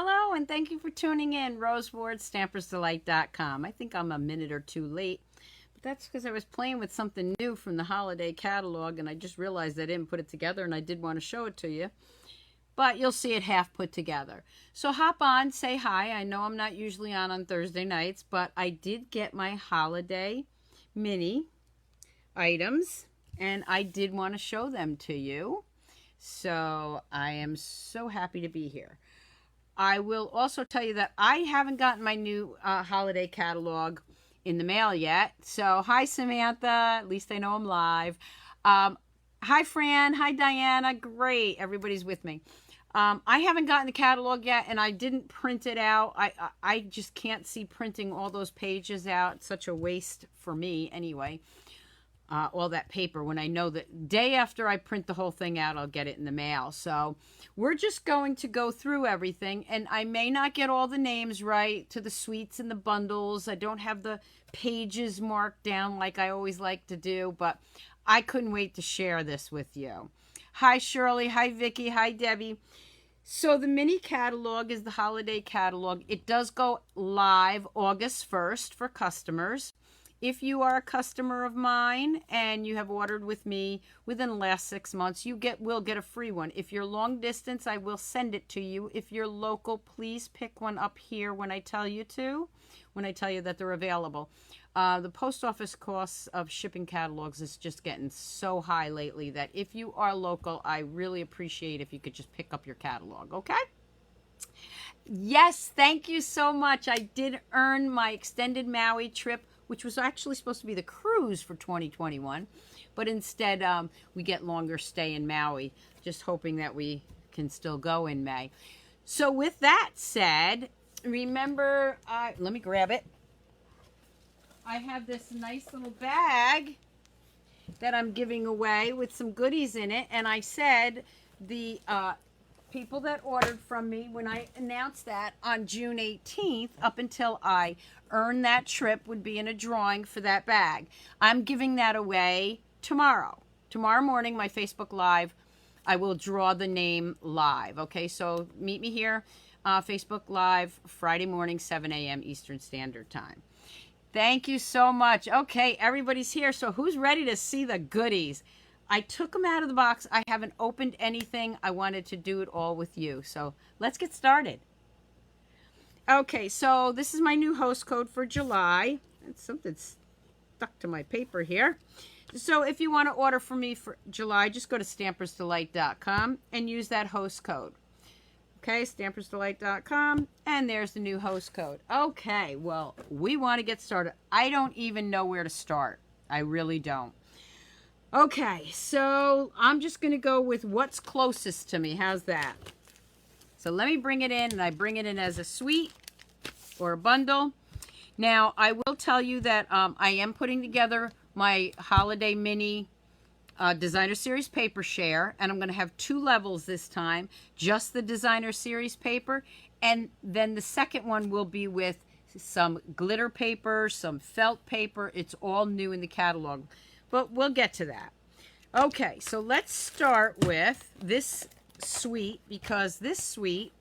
Hello, and thank you for tuning in. RoseWardStampersDelight.com. I think I'm a minute or two late, but that's because I was playing with something new from the holiday catalog, and I just realized I didn't put it together, and I did want to show it to you. But you'll see it half put together. So hop on, say hi. I know I'm not usually on Thursday nights, but I did get my holiday mini items, and I did want to show them to you. So I am so happy to be here. I will also tell you that I haven't gotten my new holiday catalog in the mail yet. So, hi, Samantha. At least I know I'm live. Hi, Fran. Hi, Diana. Great. Everybody's with me. I haven't gotten the catalog yet, and I didn't print it out. I just can't see printing all those pages out. It's such a waste for me anyway. All that paper when I know that day after I print the whole thing out, I'll get it in the mail. So we're just going to go through everything, and I may not get all the names right to the suites and the bundles. I don't have the pages marked down like I always like to do, but I couldn't wait to share this with you. Hi, Shirley. Hi, Vicki. Hi, Debbie. So the mini catalog is the holiday catalog. It does go live August 1st for customers. If you are a customer of mine and you have ordered with me within the last 6 months, you will get a free one. If you're long distance, I will send it to you. If you're local, please pick one up here when I tell you to, when I tell you that they're available. The post office costs of shipping catalogs is just getting so high lately that if you are local, I really appreciate if you could just pick up your catalog, okay? Yes, thank you so much. I did earn my extended Maui trip, which was actually supposed to be the cruise for 2021. But instead, we get longer stay in Maui, just hoping that we can still go in May. So with that said, remember, let me grab it. I have this nice little bag that I'm giving away with some goodies in it. And I said the people that ordered from me, when I announced that on June 18th, up until I earned that trip, would be in a drawing for that bag. I'm giving that away tomorrow. Tomorrow morning, my Facebook Live, I will draw the name live. Okay, so meet me here, Facebook Live, Friday morning, 7 a.m. Eastern Standard Time. Thank you so much. Okay, everybody's here. So who's ready to see the goodies? I took them out of the box. I haven't opened anything. I wanted to do it all with you. So let's get started. Okay, so this is my new host code for July. That's something stuck to my paper here. So if you want to order from me for July, just go to stampersdelight.com and use that host code. Okay, stampersdelight.com, and there's the new host code. Okay, well, we want to get started. I don't even know where to start. I really don't. Okay, so I'm just going to go with what's closest to me. How's that? So let me bring it in, and I bring it in as a suite or a bundle. Now, I will tell you that I am putting together my holiday mini designer series paper share, and I'm going to have 2 levels this time, just the designer series paper, and then the second one will be with some glitter paper, some felt paper. It's all new in the catalog. But we'll get to that. Okay, so let's start with this suite, because this suite,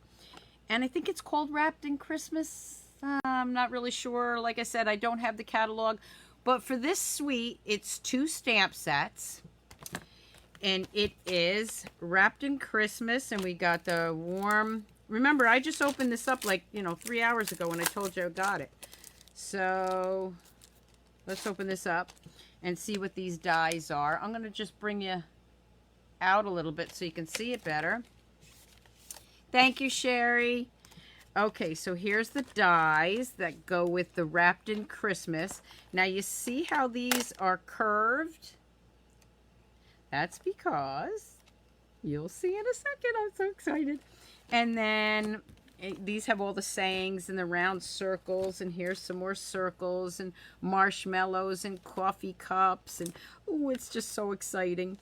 and I think it's called Wrapped in Christmas. I'm not really sure. Like I said, I don't have the catalog. But for this suite, it's 2 stamp sets. And it is Wrapped in Christmas. And we got the warm... Remember, I just opened this up like, 3 hours ago when I told you I got it. So let's open this up and see what these dies are. I'm going to just bring you out a little bit so you can see it better. Thank you, Sherry. Okay, so here's the dies that go with the Wrapped in Christmas. Now you see how these are curved? That's because, you'll see in a second, I'm so excited. And then these have all the sayings and the round circles, and here's some more circles and marshmallows and coffee cups, and oh, it's just so exciting.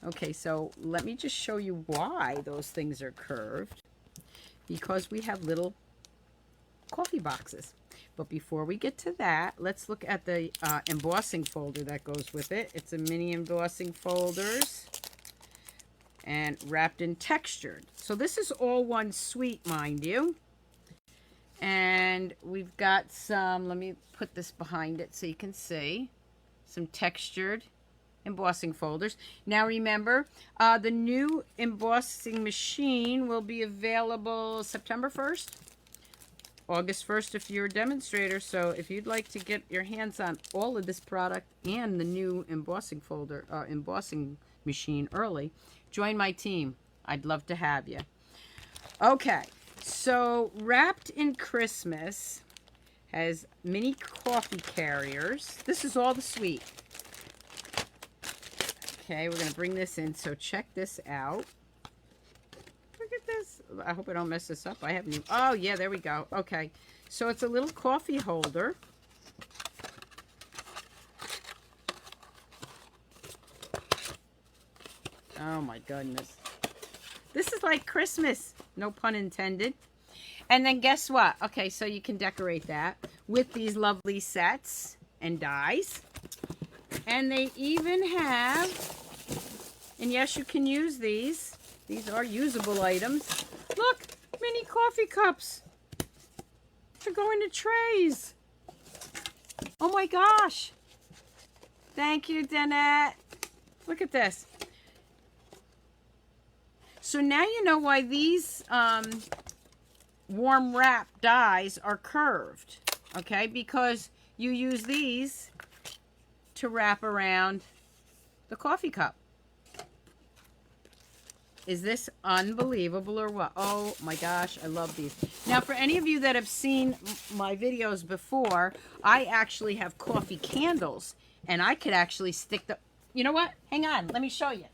Okay, so let me just show you why those things are curved. Because we have little coffee boxes. But before we get to that, let's look at the embossing folder that goes with it. It's a mini embossing folders. and wrapped in textured. So this is all one suite, mind you. And we've got some, let me put this behind it so you can see, some textured embossing folders. Now remember, the new embossing machine will be available September 1st, August 1st if you're a demonstrator. So if you'd like to get your hands on all of this product and the new embossing folder, embossing machine early, join my team. I'd love to have you. Okay, so Wrapped in Christmas has mini coffee carriers. This is all the sweet. Okay, we're going to bring this in, so check this out. Look at this. I hope I don't mess this up. I haven't even... Oh, yeah, there we go. Okay, so it's a little coffee holder. Oh, my goodness. This is like Christmas. No pun intended. And then guess what? Okay, so you can decorate that with these lovely sets and dies. And they even have... And yes, you can use these. These are usable items. Look, mini coffee cups. They're going to trays. Oh my gosh. Thank you, Danette. Look at this. So now you know why these warm wrap dies are curved. Okay, because you use these to wrap around the coffee cup. Is this unbelievable or what? Oh my gosh, I love these. Now, for any of you that have seen my videos before, I actually have coffee candles, and I could actually stick the... You know what? Hang on, let me show you.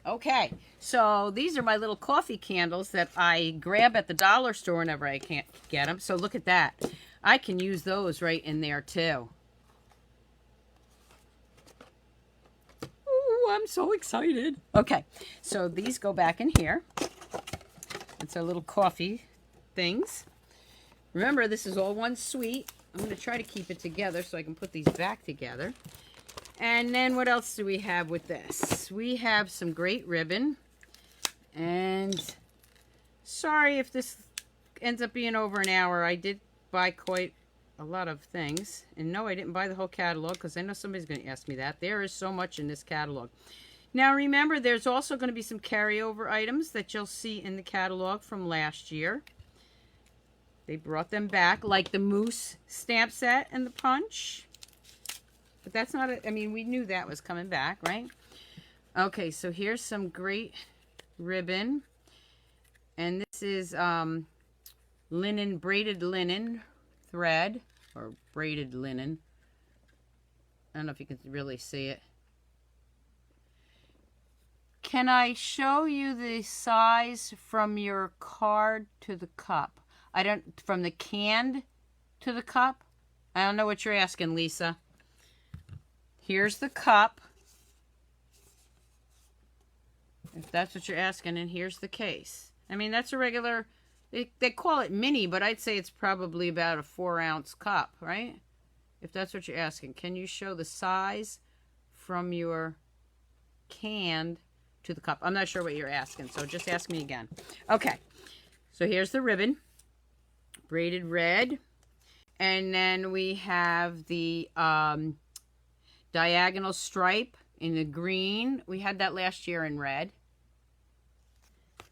Okay, so these are my little coffee candles that I grab at the dollar store whenever I can't get them. So look at that. I can use those right in there too. Ooh, I'm so excited. Okay, so these go back in here. It's our little coffee things. Remember, this is all one suite. I'm going to try to keep it together so I can put these back together. And then what else do we have with this? We have some great ribbon. And sorry if this ends up being over an hour. I did buy quite a lot of things. And no, I didn't buy the whole catalog because I know somebody's going to ask me that. There is so much in this catalog. Now remember, there's also going to be some carryover items that you'll see in the catalog from last year. They brought them back, like the Moose stamp set and the punch. But that's not I mean, we knew that was coming back, right? Okay, so here's some great ribbon. And this is linen, braided linen thread, or braided linen. I don't know if you can really see it. Can I show you the size from your card to the cup? From the canned to the cup? I don't know what you're asking, Lisa. Here's the cup, if that's what you're asking, and here's the case. I mean, that's a regular, they call it mini, but I'd say it's probably about a 4-ounce cup, right? If that's what you're asking. Can you show the size from your canned to the cup? I'm not sure what you're asking, so just ask me again. Okay, so here's the ribbon, braided red, and then we have the diagonal stripe in the green. We had that last year in red.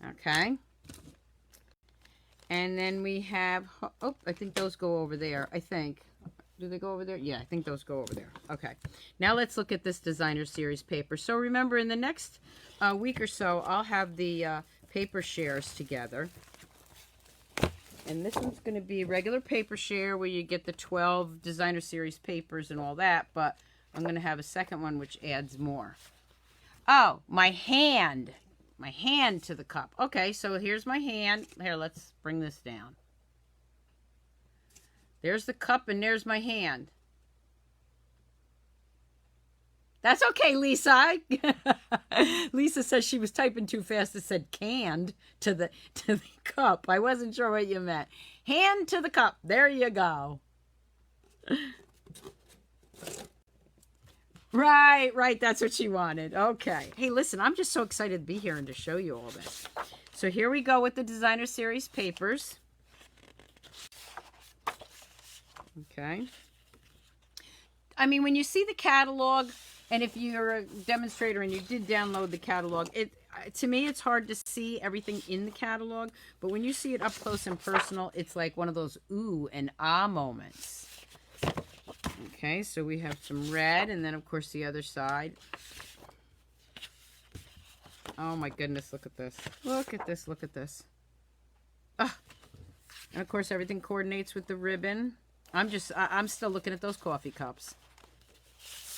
Okay. And then we have, oh, I think those go over there. I think. Do they go over there? Yeah, I think those go over there. Okay. Now let's look at this designer series paper. So remember, in the next week or so, I'll have the paper shares together. And this one's going to be regular paper share where you get the 12 designer series papers and all that, but I'm going to have a second one which adds more. Oh, my hand. My hand to the cup. Okay, so here's my hand. Here, let's bring this down. There's the cup and there's my hand. That's okay, Lisa. Lisa says she was typing too fast. It said canned to the cup. I wasn't sure what you meant. Hand to the cup. There you go. Right, right. That's what she wanted. Okay. Hey, listen, I'm just so excited to be here and to show you all this. So here we go with the Designer Series papers. Okay. I mean, when you see the catalog, and if you're a demonstrator and you did download the catalog, to me, it's hard to see everything in the catalog. But when you see it up close and personal, it's like one of those ooh and ah moments. Okay, so we have some red, and then, of course, the other side. Oh, my goodness, look at this. Look at this, look at this. Ah. And, of course, everything coordinates with the ribbon. I'm still looking at those coffee cups.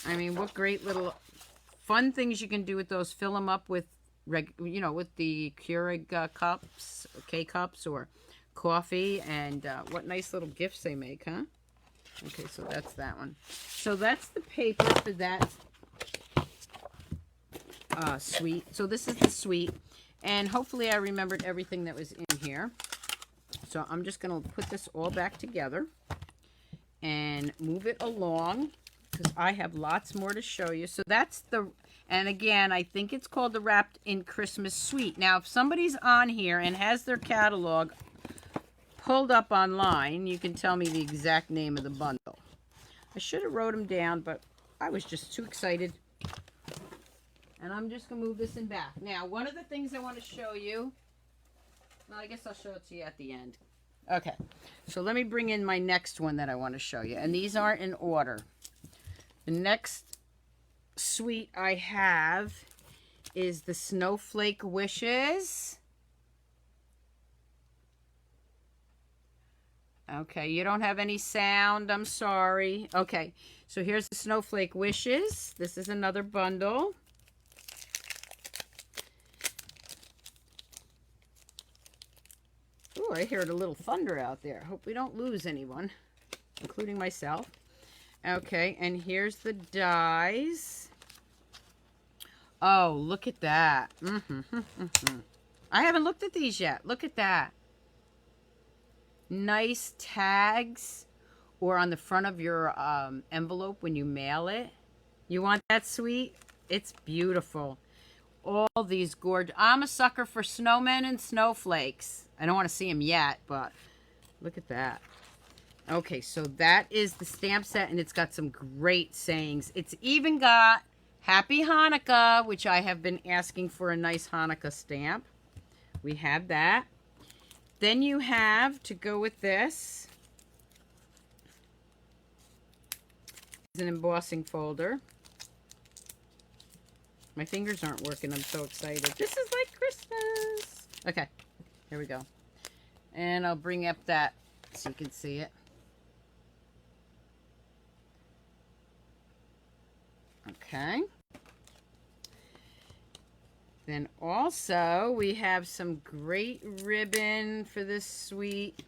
I mean, what great little fun things you can do with those. Fill them up with, with the Keurig cups, K-cups, or coffee. And what nice little gifts they make, huh? Okay, so that's that one. So that's the paper for that suite. So this is the suite. And hopefully I remembered everything that was in here. So I'm just going to put this all back together and move it along because I have lots more to show you. So that's and again, I think it's called the Wrapped in Christmas Suite. Now, if somebody's on here and has their catalog pulled up online, you can tell me the exact name of the bundle. I should have wrote them down, but I was just too excited. And I'm just going to move this in back. Now, one of the things I want to show you, well, I guess I'll show it to you at the end. Okay, so let me bring in my next one that I want to show you. And these aren't in order. The next suite I have is the Snowflake Wishes. Okay, you don't have any sound. I'm sorry. Okay, so here's the Snowflake Wishes. This is another bundle. Ooh, I heard a little thunder out there. Hope we don't lose anyone, including myself. Okay, and here's the dies. Oh, look at that. I haven't looked at these yet. Look at that. Nice tags, or on the front of your envelope when you mail it. You want that sweet? It's beautiful. All these gorgeous. I'm a sucker for snowmen and snowflakes. I don't want to see them yet, but look at that. Okay, so that is the stamp set, and it's got some great sayings. It's even got Happy Hanukkah, which I have been asking for a nice Hanukkah stamp. We have that. Then you have, to go with this, is an embossing folder. My fingers aren't working. I'm so excited. This is like Christmas. Okay, here we go. And I'll bring up that so you can see it. Okay. Then also we have some great ribbon for this suite.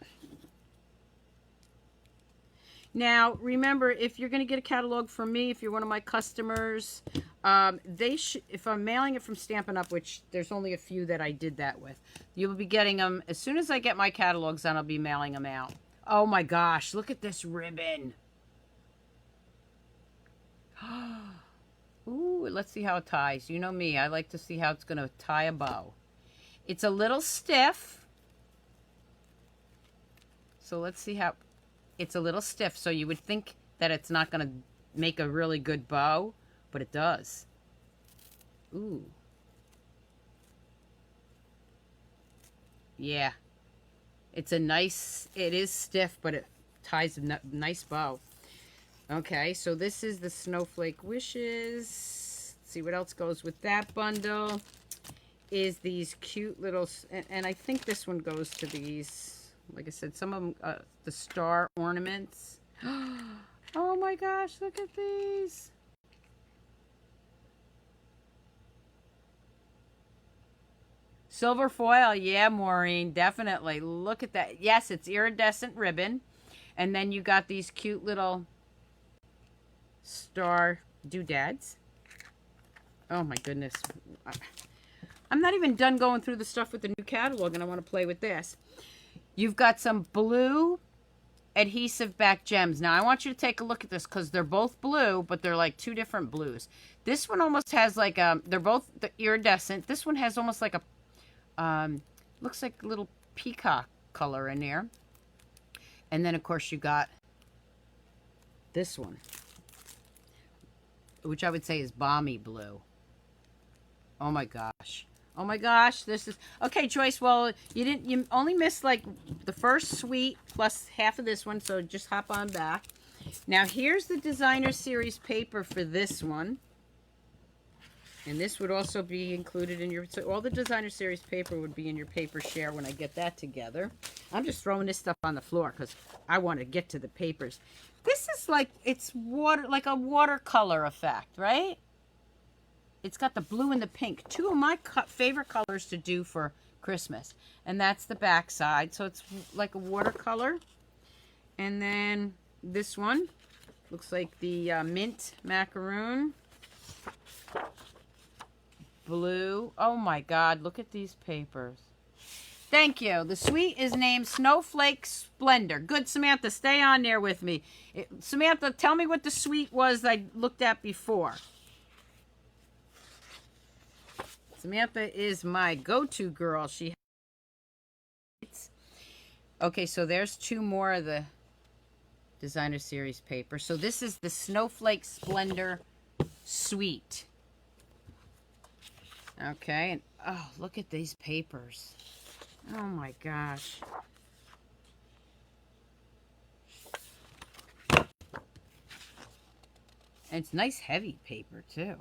Now, remember, if you're going to get a catalog from me, if you're one of my customers, if I'm mailing it from Stampin' Up, which there's only a few that I did that with, you'll be getting them as soon as I get my catalogs done. I'll be mailing them out. Oh my gosh, look at this ribbon. Ooh, let's see how it ties. You know me, I like to see how it's going to tie a bow. It's a little stiff. So let's see how... It's a little stiff, so you would think that it's not going to make a really good bow, but it does. Ooh. Yeah. It's a nice... It is stiff, but it ties a nice bow. Okay, so this is the Snowflake Wishes. Let's see what else goes with that bundle. Is these cute little... And I think this one goes to these... Like I said, some of them, the star ornaments. Oh my gosh, look at these. Silver foil, yeah, Maureen, definitely. Look at that. Yes, it's iridescent ribbon. And then you got these cute little star doodads. Oh my goodness. I'm not even done going through the stuff with the new catalog, and I want to play with this. You've got some blue adhesive back gems. Now I want you to take a look at this because they're both blue, but they're like two different blues. This one almost has like a, they're both the iridescent. This one has almost like a, looks like a little peacock color in there. And then of course you got this one, which I would say is balmy blue. Oh my gosh. Oh my gosh, this is okay, Joyce. Well, you only missed like the first suite plus half of this one, so just hop on back. Now here's the designer series paper for this one. And this would also be included in your, so all the designer series paper would be in your paper share when I get that together. I'm just throwing this stuff on the floor because I want to get to the papers. This is like, it's water, like a watercolor effect, right? It's got the blue and the pink, two of my favorite colors to do for Christmas. And that's the back side. So it's like a watercolor. And then this one looks like the mint macaroon. Blue. Oh my God, look at these papers. Thank you. The suite is named Snowflake Splendor. Good, Samantha, stay on there with me. Samantha, tell me what the suite was I looked at before. Samantha is my go-to girl. She okay, so there's two more of the designer series paper. So this is the Snowflake Splendor suite. Okay, and oh, look at these papers. Oh my gosh. And it's nice heavy paper too.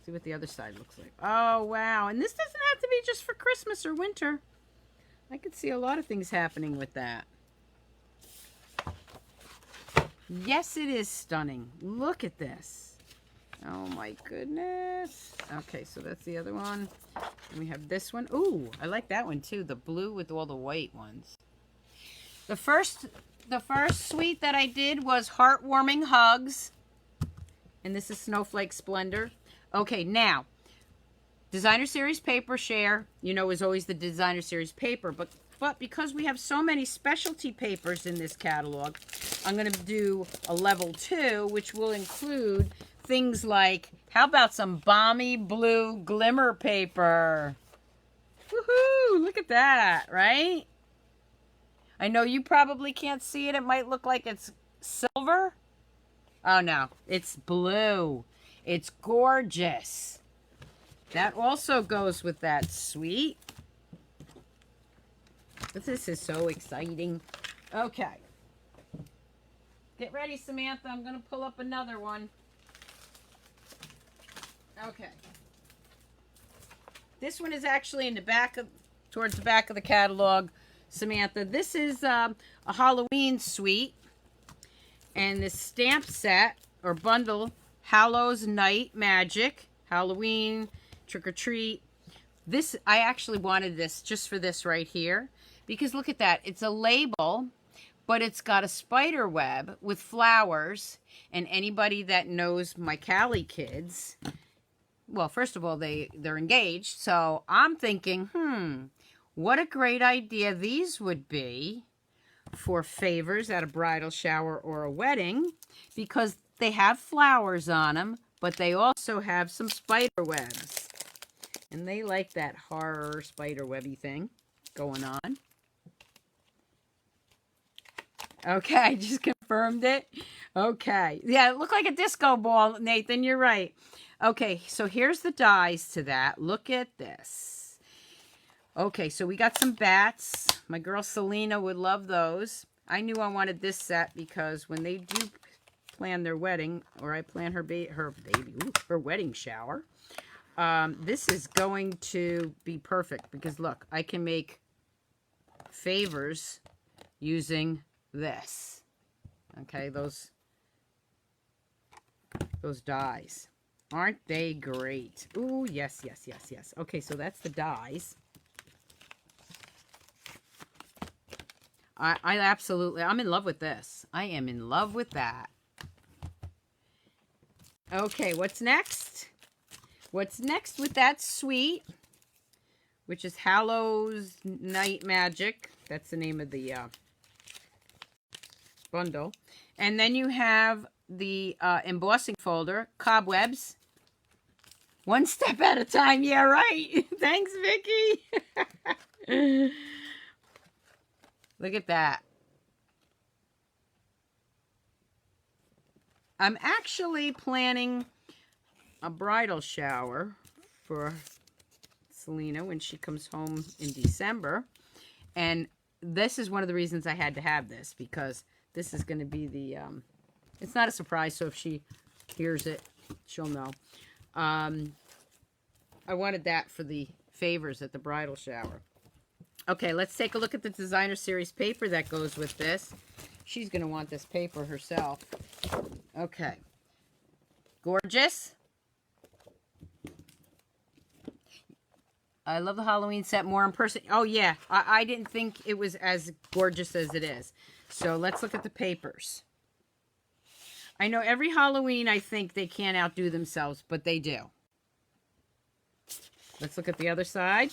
See what the other side looks like. Oh, wow. And this doesn't have to be just for Christmas or winter. I could see a lot of things happening with that. Yes, it is stunning. Look at this. Oh, my goodness. Okay, so that's the other one. And we have this one. Ooh, I like that one, too. The blue with all the white ones. The first suite that I did was Heartwarming Hugs. And this is Snowflake Splendor. Okay, now, designer series paper share, you know, is always the designer series paper, but because we have so many specialty papers in this catalog, I'm going to do a level 2, which will include things like, how about some balmy blue glimmer paper? Woohoo! Look at that, right? I know you probably can't see it. It might look like it's silver. Oh, no, it's blue. It's gorgeous. That also goes with that suite. But this is so exciting. Okay. Get ready, Samantha. I'm going to pull up another one. Okay. This one is actually in the back of, towards the back of the catalog, Samantha. This is a Halloween suite. And this stamp set or bundle, Hallows Night Magic, Halloween, Trick or Treat. This, I actually wanted this just for this right here. Because look at that. It's a label, but it's got a spider web with flowers. And anybody that knows my Cali kids, well, first of all, they're engaged. So I'm thinking, what a great idea these would be for favors at a bridal shower or a wedding. Because they have flowers on them, but they also have some spider webs. And they like that horror spider webby thing going on. Okay, I just confirmed it. Okay. Yeah, it looked like a disco ball, Nathan. You're right. Okay, so here's the dies to that. Look at this. Okay, so we got some bats. My girl Selena would love those. I knew I wanted this set because when they do plan their wedding, or I plan her wedding shower, this is going to be perfect because look, I can make favors using this. Okay, those dies. Aren't they great? Ooh, yes, yes, yes, yes. Okay, so that's the dies. I absolutely, I'm in love with this. I am in love with that. Okay, what's next? What's next with that suite, which is Hallows Night Magic. That's the name of the bundle. And then you have the embossing folder, cobwebs. One step at a time. Yeah, right. Thanks, Vicky. Look at that. I'm actually planning a bridal shower for Selena when she comes home in December. And this is one of the reasons I had to have this, because this is going to be the, it's not a surprise, so if she hears it, she'll know. I wanted that for the favors at the bridal shower. Okay, let's take a look at the designer series paper that goes with this. She's going to want this paper herself. Okay. Gorgeous. I love the Halloween set more in person. Oh, yeah. I didn't think it was as gorgeous as it is. So let's look at the papers. I know every Halloween I think they can't outdo themselves, but they do. Let's look at the other side.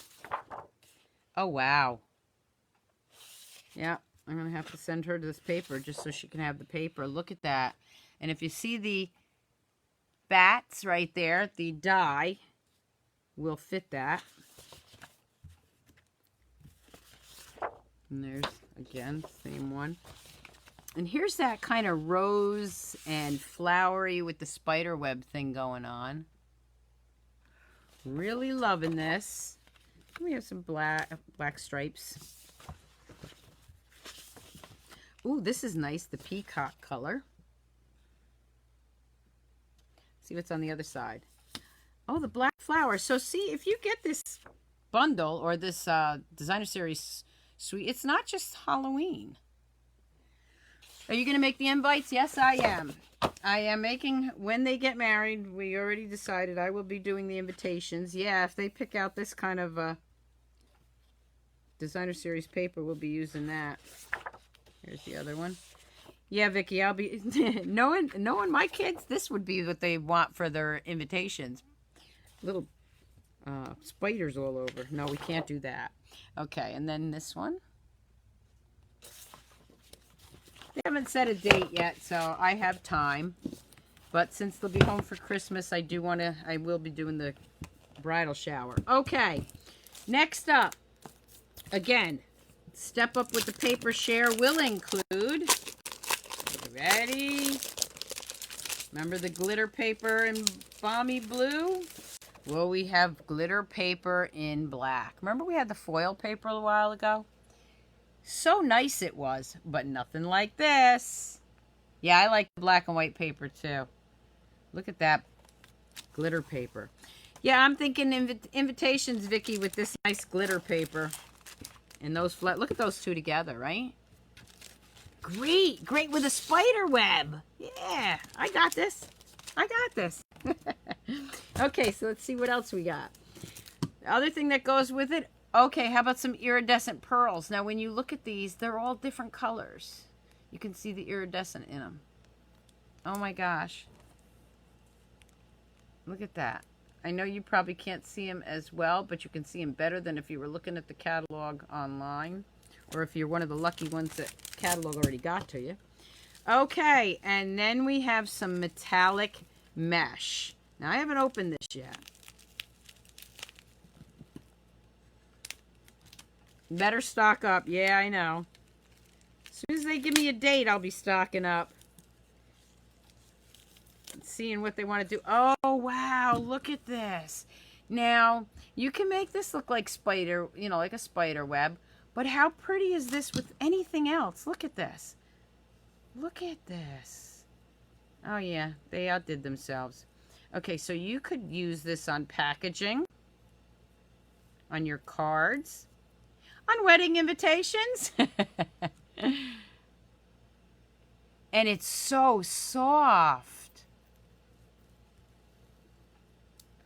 Oh, wow. Yeah, I'm going to have to send her this paper just so she can have the paper. Look at that. And if you see the bats right there, the die will fit that. And there's, again, same one. And here's that kind of rose and flowery with the spider web thing going on. Really loving this. We have some black stripes. Ooh, this is nice, the peacock color. See what's on the other side. Oh, the black flowers. So see, if you get this bundle or this designer series suite, it's not just Halloween. Are you going to make the invites? Yes, I am. I am making, when they get married, we already decided I will be doing the invitations. Yeah, if they pick out this kind of designer series paper, we'll be using that. Here's the other one. Yeah, Vicky, I'll be knowing my kids, this would be what they want for their invitations. Little spiders all over. No, we can't do that. Okay, and then this one. They haven't set a date yet, so I have time. But since they'll be home for Christmas, I will be doing the bridal shower. Okay, next up, again, step up with the paper share will include, ready? Remember the glitter paper in balmy blue? Well, we have glitter paper in black. Remember we had the foil paper a while ago? So nice it was, but nothing like this. Yeah, I like the black and white paper too. Look at that glitter paper. Yeah, I'm thinking invitations, Vicky, with this nice glitter paper. And those look at those two together, right? Great, great with a spider web. Yeah, I got this. I got this. Okay, so let's see what else we got. The other thing that goes with it, okay, how about some iridescent pearls? Now, when you look at these, they're all different colors. You can see the iridescent in them. Oh my gosh. Look at that. I know you probably can't see them as well, but you can see them better than if you were looking at the catalog online, or if you're one of the lucky ones that catalog already got to you. Okay, and then we have some metallic mesh. Now, I haven't opened this yet. Better stock up. Yeah, I know. As soon as they give me a date, I'll be stocking up. Seeing what they want to do. Oh, wow. Look at this. Now, you can make this look like spider, like a spider web. But how pretty is this with anything else? Look at this. Look at this. Oh, yeah. They outdid themselves. Okay, so you could use this on packaging, on your cards, on wedding invitations. And it's so soft.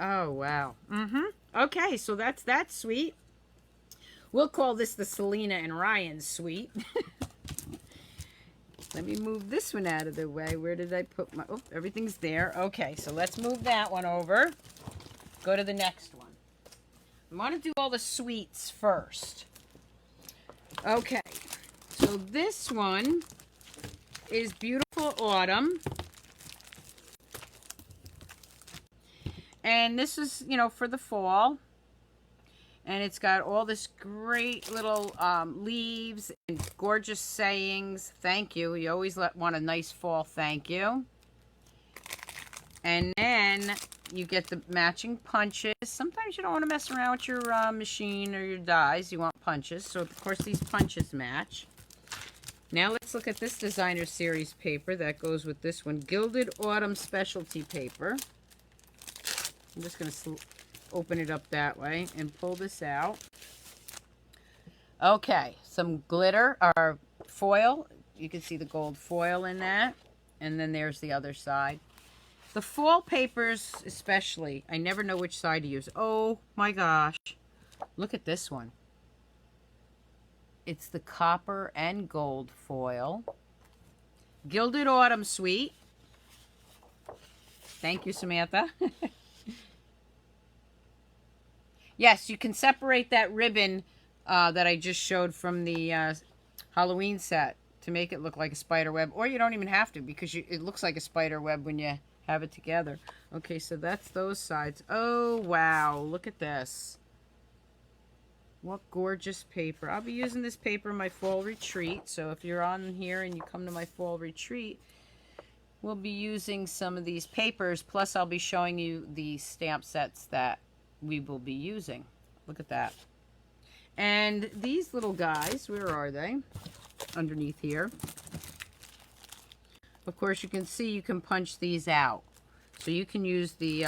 Oh, wow. Okay, so that's that suite. We'll call this the Selena and Ryan suite. Let me move this one out of the way. Where did I put my... Oh, everything's there. Okay, so let's move that one over. Go to the next one. I want to do all the suites first. Okay, so this one is Beautiful Autumn. And this is, you know, for the fall. And it's got all this great little leaves and gorgeous sayings. Thank you. You always want a nice fall thank you. And then you get the matching punches. Sometimes you don't want to mess around with your machine or your dies. You want punches. So, of course, these punches match. Now let's look at this designer series paper that goes with this one. Gilded Autumn Specialty Paper. I'm just going to open it up that way and pull this out. Okay, some glitter or foil. You can see the gold foil in that. And then there's the other side. The fall papers especially, I never know which side to use. Oh my gosh. Look at this one. It's the copper and gold foil. Gilded Autumn Suite. Thank you, Samantha. Yes, you can separate that ribbon that I just showed from the Halloween set to make it look like a spider web. Or you don't even have to, because it looks like a spider web when you have it together. Okay, so that's those sides. Oh, wow. Look at this. What gorgeous paper. I'll be using this paper in my fall retreat. So if you're on here and you come to my fall retreat, we'll be using some of these papers. Plus, I'll be showing you the stamp sets that we will be using. Look at that. And these little guys, where are they? Underneath here. Of course, you can see you can punch these out. So you can use the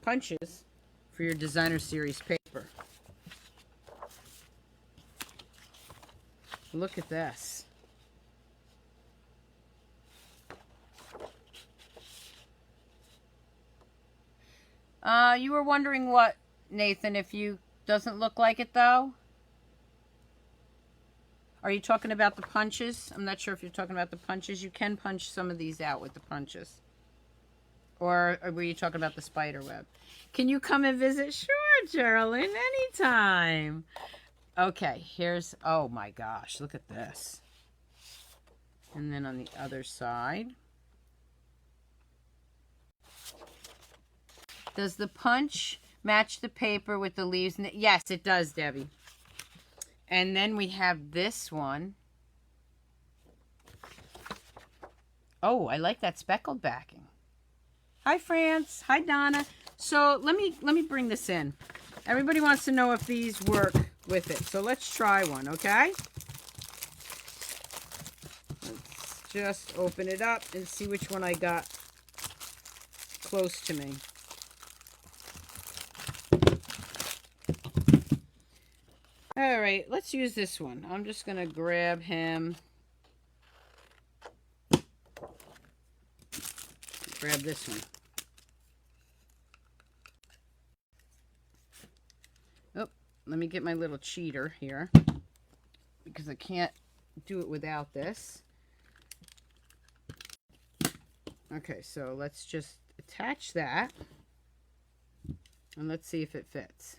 punches for your designer series paper. Look at this. You were wondering what, Nathan, if you doesn't look like it though? Are you talking about the punches? I'm not sure if you're talking about the punches. You can punch some of these out with the punches. Or were you talking about the spider web? Can you come and visit? Sure, Geraldine, anytime. Okay, here's, oh my gosh, look at this. And then on the other side. Does the punch match the paper with the leaves? Yes, it does, Debbie. And then we have this one. Oh, I like that speckled backing. Hi, France. Hi, Donna. So let me bring this in. Everybody wants to know if these work with it. So let's try one, okay? Let's just open it up and see which one I got close to me. All right, let's use this one. I'm just going to grab him. Grab this one. Oh, let me get my little cheater here, because I can't do it without this. Okay, so let's just attach that, and let's see if it fits.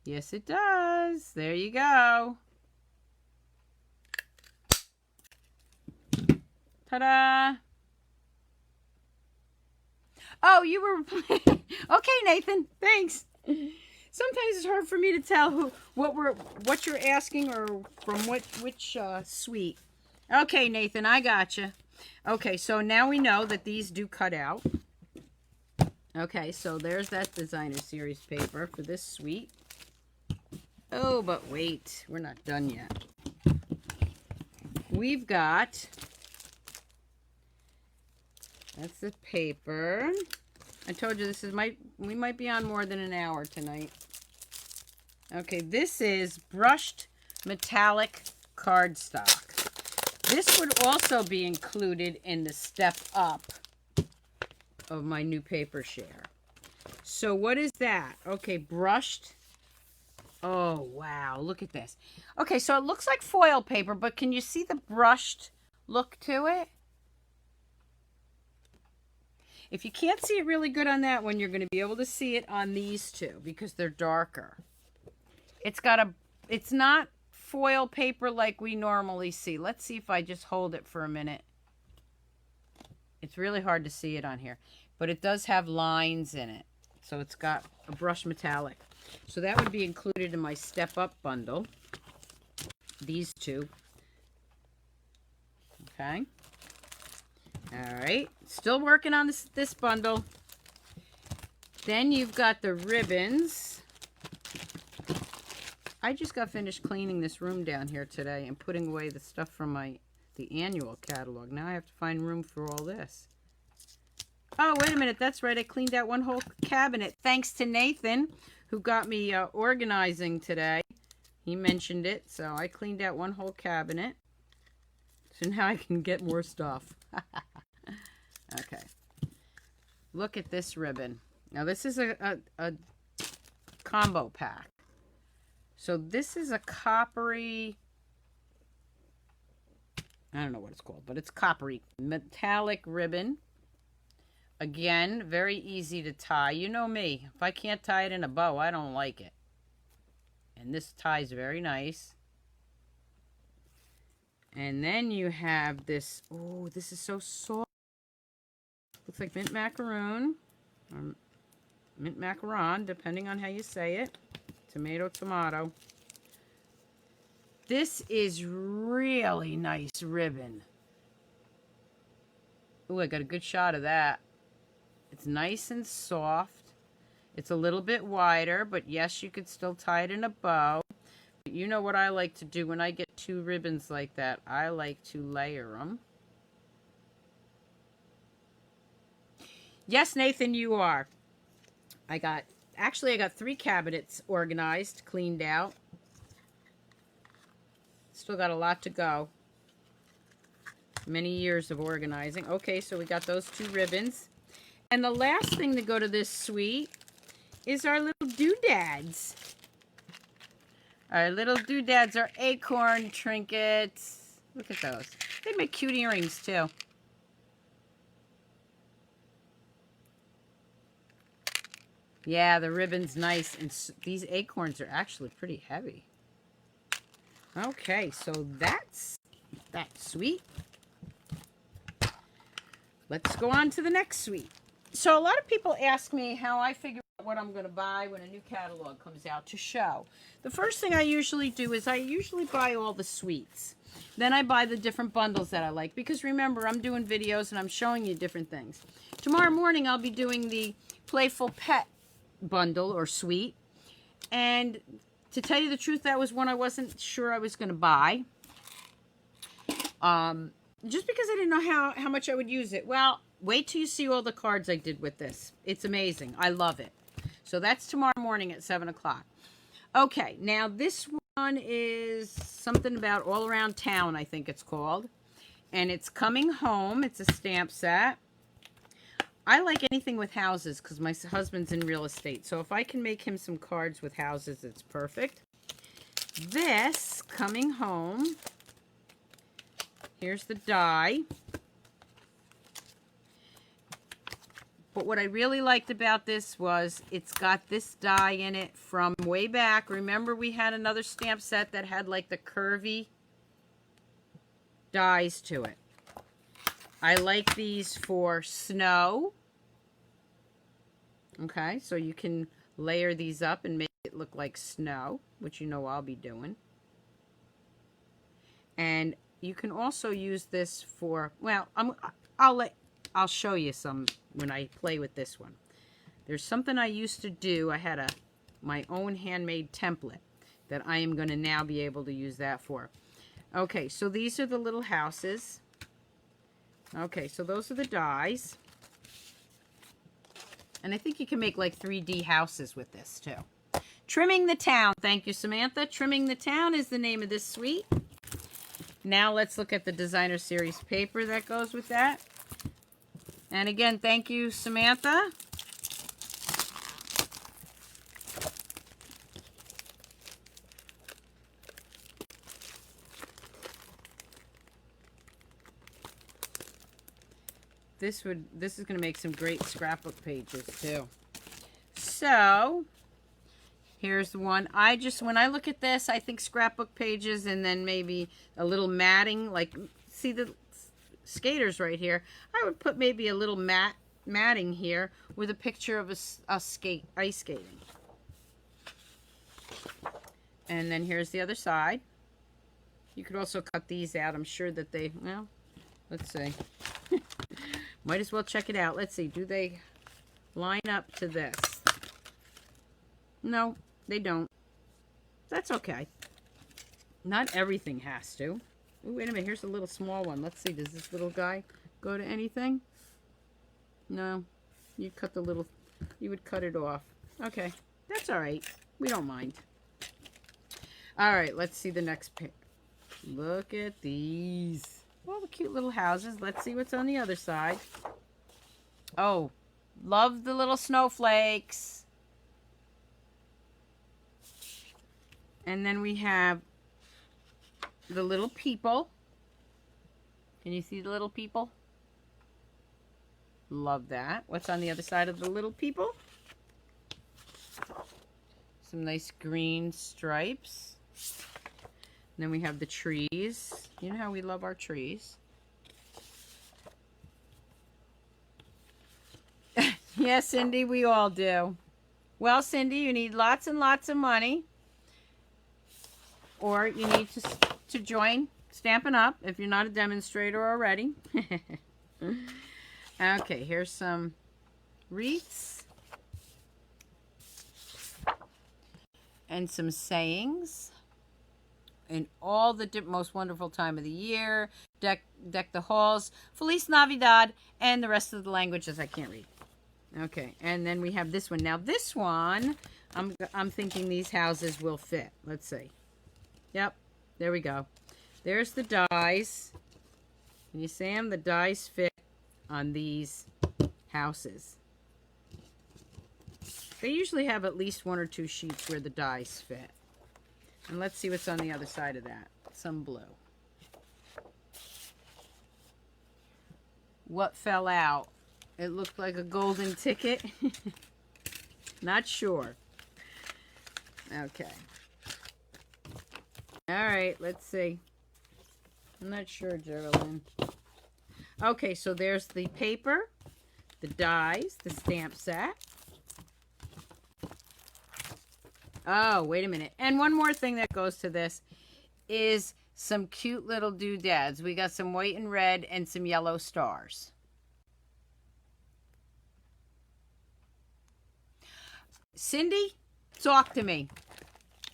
Yes, it does. There you go. Ta-da! Oh, you were playing. Okay, Nathan. Thanks. Sometimes it's hard for me to tell what you're asking or from which suite. Okay, Nathan, I gotcha. Okay, so now we know that these do cut out. Okay, so there's that designer series paper for this suite. Oh, but wait, we're not done yet. We've got, that's the paper. I told you this is we might be on more than an hour tonight. Okay, this is brushed metallic cardstock. This would also be included in the step up of my new paper share. So what is that? Okay, brushed. Oh, wow. Look at this. Okay, so it looks like foil paper, but can you see the brushed look to it? If you can't see it really good on that one, you're going to be able to see it on these two because they're darker. It's not foil paper like we normally see. Let's see if I just hold it for a minute. It's really hard to see it on here, but it does have lines in it. So it's got a brushed metallic. So that would be included in my Step Up bundle. These two. Okay. All right. Still working on this bundle. Then you've got the ribbons. I just got finished cleaning this room down here today and putting away the stuff from the annual catalog. Now I have to find room for all this. Oh, wait a minute. That's right. I cleaned out one whole cabinet. Thanks to Nathan, who got me organizing today. He mentioned it, so I cleaned out one whole cabinet. So now I can get more stuff. Okay. Look at this ribbon. Now this is a combo pack. So this is a coppery, I don't know what it's called, but it's coppery metallic ribbon. Again, very easy to tie. You know me. If I can't tie it in a bow, I don't like it. And this ties very nice. And then you have this. Oh, this is so soft. Looks like mint macaroon. Or mint macaron, depending on how you say it. Tomato, tomato. This is really nice ribbon. Oh, I got a good shot of that. It's nice and soft. It's a little bit wider, but yes, you could still tie it in a bow. But you know what I like to do when I get two ribbons like that? I like to layer them. Yes, Nathan, you are. I got 3 cabinets organized, cleaned out. Still got a lot to go. Many years of organizing. Okay, so we got those 2 ribbons. And the last thing to go to this suite is our little doodads. Our little doodads are acorn trinkets. Look at those. They make cute earrings too. Yeah, the ribbon's nice. And these acorns are actually pretty heavy. Okay, so that's that suite. Let's go on to the next suite. So a lot of people ask me how I figure out what I'm going to buy when a new catalog comes out to show. The first thing I usually do is I usually buy all the suites. Then I buy the different bundles that I like. Because remember, I'm doing videos and I'm showing you different things. Tomorrow morning I'll be doing the Playful Pet bundle or suite. And to tell you the truth, that was one I wasn't sure I was going to buy. Just because I didn't know how much I would use it. Well, wait till you see all the cards I did with this. It's amazing. I love it. So that's tomorrow morning at 7 o'clock. Okay, now this one is something about All Around Town, I think it's called. And it's coming home. It's a stamp set. I like anything with houses because my husband's in real estate. So if I can make him some cards with houses, it's perfect. This, coming home. Here's the die. But what I really liked about this was it's got this die in it from way back. Remember we had another stamp set that had like the curvy dies to it. I like these for snow. Okay, so you can layer these up and make it look like snow, which you know I'll be doing. And you can also use this for, well, I'll show you some when I play with this one. There's something I used to do. I had my own handmade template that I am going to now be able to use that for. Okay, so these are the little houses. Okay, so those are the dies. And I think you can make like 3D houses with this too. Trimming the Town. Thank you, Samantha. Trimming the Town is the name of this suite. Now let's look at the designer series paper that goes with that. And again, thank you, Samantha. This is going to make some great scrapbook pages too. So, Here's one. When I look at this, I think scrapbook pages and then maybe a little matting. Like, see the skaters right here? I would put maybe a little matting here with a picture of us ice skating. And then here's the other side. You could also cut these out. I'm sure that they, well, let's see. Might as well check it out. Let's see. Do they line up to this? No, they don't. That's okay. Not everything has to. Ooh, wait a minute. Here's a little small one. Let's see. Does this little guy go to anything? No. You cut the little... You would cut it off. Okay. That's all right. We don't mind. All right. Let's see the next page. Look at these. All the cute little houses. Let's see what's on the other side. Oh. Love the little snowflakes. And then we have the little people. Can you see the little people? Love that. What's on the other side of the little people? Some nice green stripes. And then we have the trees. You know how we love our trees. Yes, Cindy, we all do. Well, Cindy, you need lots and lots of money. Or you need to join Stampin' Up! If you're not a demonstrator already. Okay, here's some wreaths. And some sayings. And all the most wonderful time of the year. Deck the halls. Feliz Navidad. And the rest of the languages I can't read. Okay, and then we have this one. Now this one, I'm thinking these houses will fit. Let's see. Yep, there we go. There's the dies. Can you see them? The dies fit on these houses. They usually have at least 1 or 2 sheets where the dies fit. And let's see what's on the other side of that. Some blue. What fell out? It looked like a golden ticket. Not sure. Okay. All right, let's see. I'm not sure, Geraldine. Okay, so there's the paper, the dies, the stamp set. Oh, wait a minute. And one more thing that goes to this is some cute little doodads. We got some white and red and some yellow stars. Cindy, talk to me.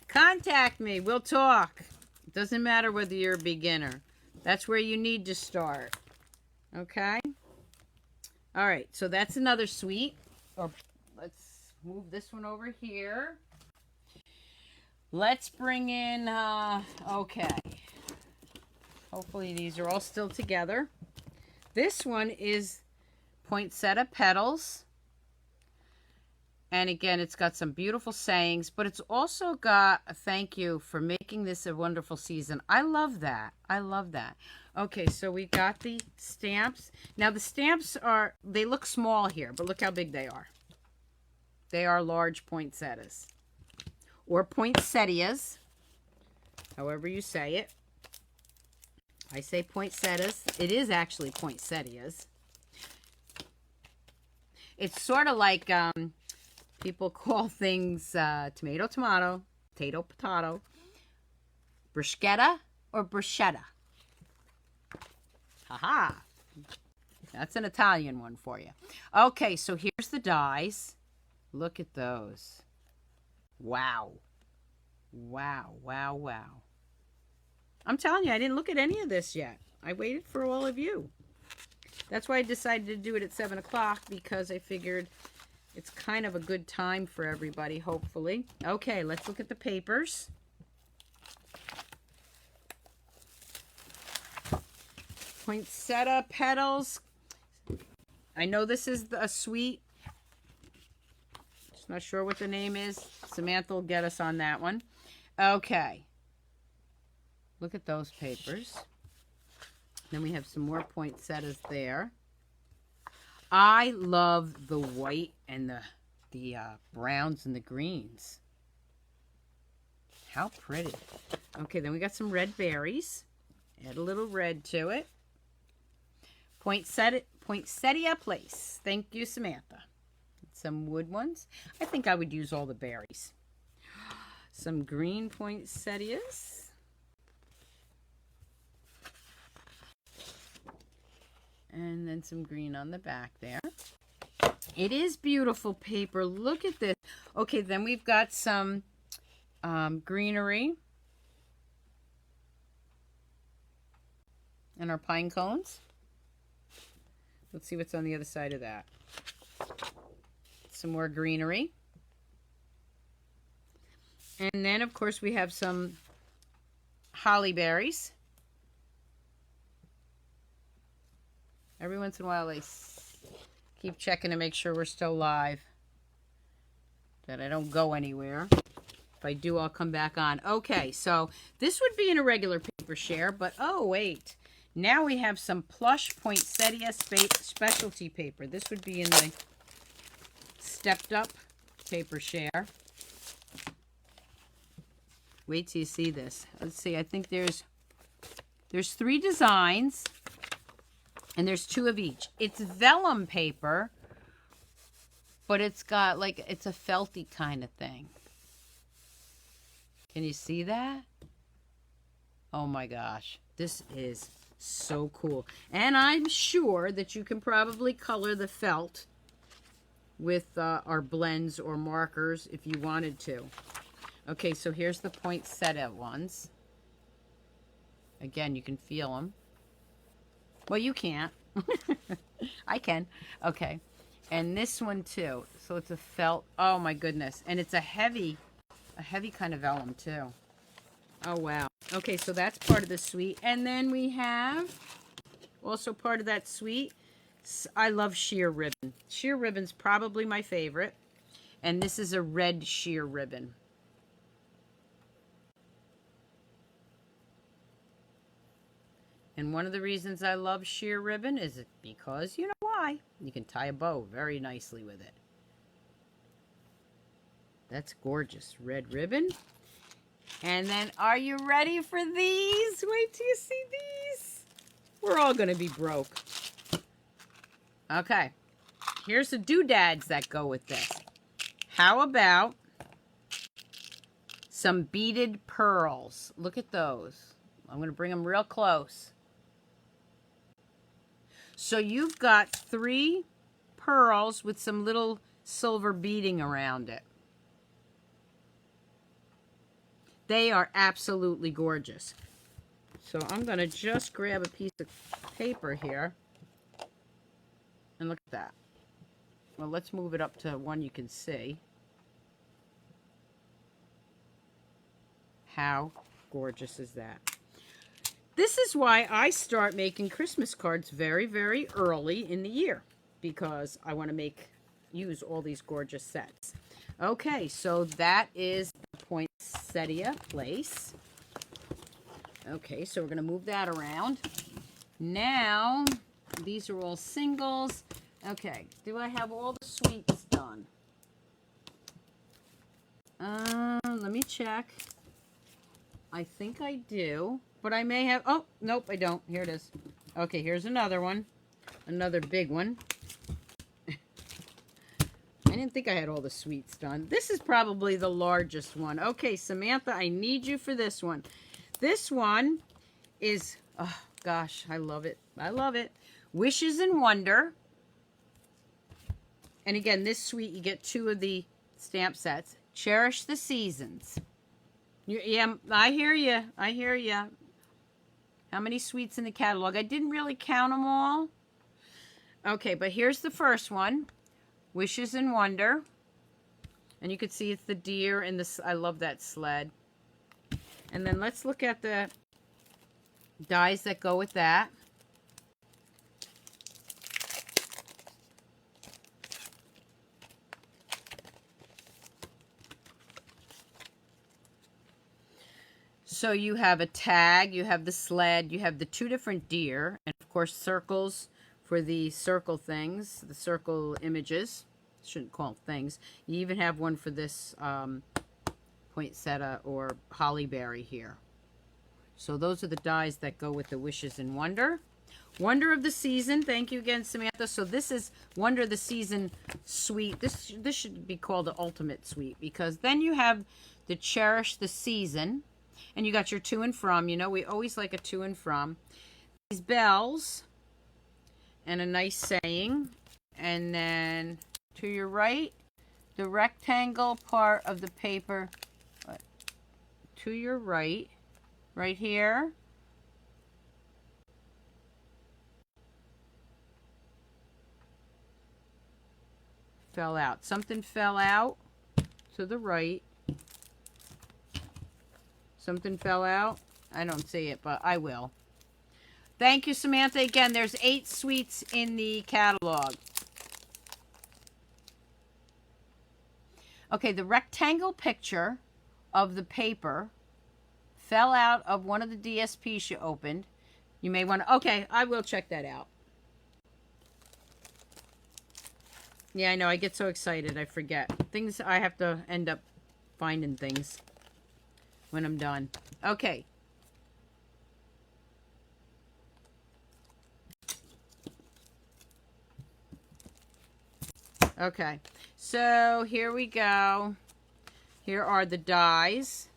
Contact me. We'll talk. It doesn't matter whether you're a beginner. That's where you need to start. Okay? All right. So that's another suite. Or let's move this one over here. Let's bring in, okay. Hopefully these are all still together. This one is Poinsettia Petals. And again, it's got some beautiful sayings, but it's also got a thank you for making this a wonderful season. I love that. I love that. Okay, so we got the stamps. Now the stamps they look small here, but look how big they are. They are large poinsettias. Or poinsettias, however you say it. I say poinsettias. It is actually poinsettias. It's sort of like people call things tomato, tomato, potato, potato, bruschetta or bruschetta. Haha. That's an Italian one for you. Okay, so here's the dies. Look at those. Wow. Wow, wow, wow. I'm telling you, I didn't look at any of this yet. I waited for all of you. That's why I decided to do it at 7 o'clock, because I figured it's kind of a good time for everybody, hopefully. Okay, let's look at the papers. Poinsettia Petals. I know this is a suite. Just not sure what the name is. Samantha will get us on that one. Okay. Look at those papers. Then we have some more poinsettias there. I love the white and the browns and the greens. How pretty. Okay, then we got some red berries. Add a little red to it. Poinsettia Place. Thank you, Samantha. Some wood ones. I think I would use all the berries. Some green poinsettias. And then some green on the back there. It is beautiful paper. Look at this. Okay, then we've got some greenery. And our pine cones. Let's see what's on the other side of that. Some more greenery. And then, of course, we have some holly berries. Every once in a while, I keep checking to make sure we're still live, that I don't go anywhere. If I do, I'll come back on. Okay, so this would be in a regular paper share, but oh, wait. Now we have some plush poinsettia specialty paper. This would be in the stepped up paper share. Wait till you see this. Let's see, I think there's 3 designs, and there's 2 of each. It's vellum paper, but it's got like, it's a felty kind of thing. Can you see that? Oh my gosh, this is so cool. And I'm sure that you can probably color the felt with our blends or markers if you wanted to. Okay, so here's the poinsettia ones. Again, you can feel them. Well, you can't. I can. Okay. And this one too. So it's a felt. Oh my goodness. And it's a heavy kind of vellum too. Oh wow. Okay, so that's part of the suite. And then we have also part of that suite. I love sheer ribbon. Sheer ribbon's probably my favorite. And this is a red sheer ribbon. And one of the reasons I love sheer ribbon is because, you know why? You can tie a bow very nicely with it. That's gorgeous. Red ribbon. And then, are you ready for these? Wait till you see these. We're all going to be broke. Okay. Here's the doodads that go with this. How about some beaded pearls? Look at those. I'm going to bring them real close. So you've got 3 pearls with some little silver beading around it. They are absolutely gorgeous. So I'm going to just grab a piece of paper here. And look at that. Well, let's move it up to one you can see. How gorgeous is that? This is why I start making Christmas cards very, very early in the year, because I want to use all these gorgeous sets. Okay, so that is the Poinsettia Place. Okay, so we're going to move that around. Now, these are all singles. Okay, do I have all the suites done? Let me check. I think I do. But I may have... Oh, nope, I don't. Here it is. Okay, here's another one. Another big one. I didn't think I had all the suites done. This is probably the largest one. Okay, Samantha, I need you for this one. This one is... Oh, gosh, I love it. I love it. Wishes and Wonder. And again, this suite, you get 2 of the stamp sets. Cherish the Seasons. Yeah, I hear you. I hear you. How many suites in the catalog? I didn't really count them all. Okay, but here's the first one. Wishes and Wonder. And you can see it's the deer and this. I love that sled. And then let's look at the dies that go with that. So you have a tag, you have the sled, you have the 2 different deer, and of course circles for the circle things, the circle images. Shouldn't call them things. You even have one for this poinsettia or hollyberry here. So those are the dies that go with the Wishes in Wonder. Wonder of the Season. Thank you again, Samantha. So this is Wonder of the Season suite. This should be called the Ultimate Suite, because then you have the Cherish the Season, and you got your to and from. You know, we always like a to and from. These bells and a nice saying, and then to your right, the rectangle part of the paper. To your right, right here. Fell out. Something fell out to the right. Something fell out. I don't see it, but I will. Thank you, Samantha. Again, there's 8 suites in the catalog. Okay, the rectangle picture of the paper fell out of one of the DSPs you opened. You may want to... Okay, I will check that out. Yeah, I know. I get so excited. I forget. Things, I have to end up finding things when I'm done. Okay. Okay. So here we go. Here are the dies.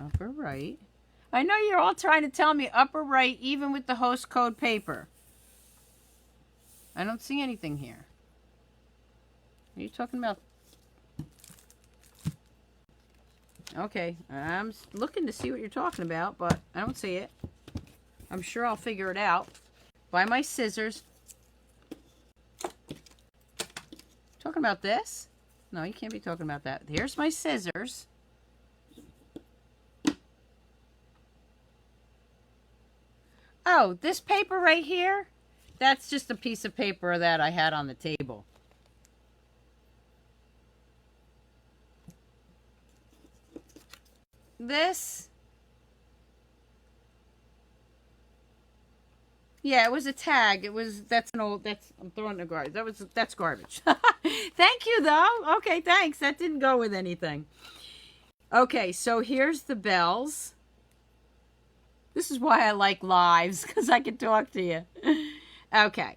Upper right. I know you're all trying to tell me upper right, even with the host code paper. I don't see anything here. Are you talking about? Okay, I'm looking to see what you're talking about, but I don't see it. I'm sure I'll figure it out. Buy my scissors. Talking about this? No, you can't be talking about that. Here's my scissors. Oh, this paper right here? That's just a piece of paper that I had on the table. This? Yeah, it was a tag. That's I'm throwing it in the garbage. That's garbage. Thank you, though. Okay, thanks. That didn't go with anything. Okay, so here's the bells. This is why I like lives, because I can talk to you. Okay.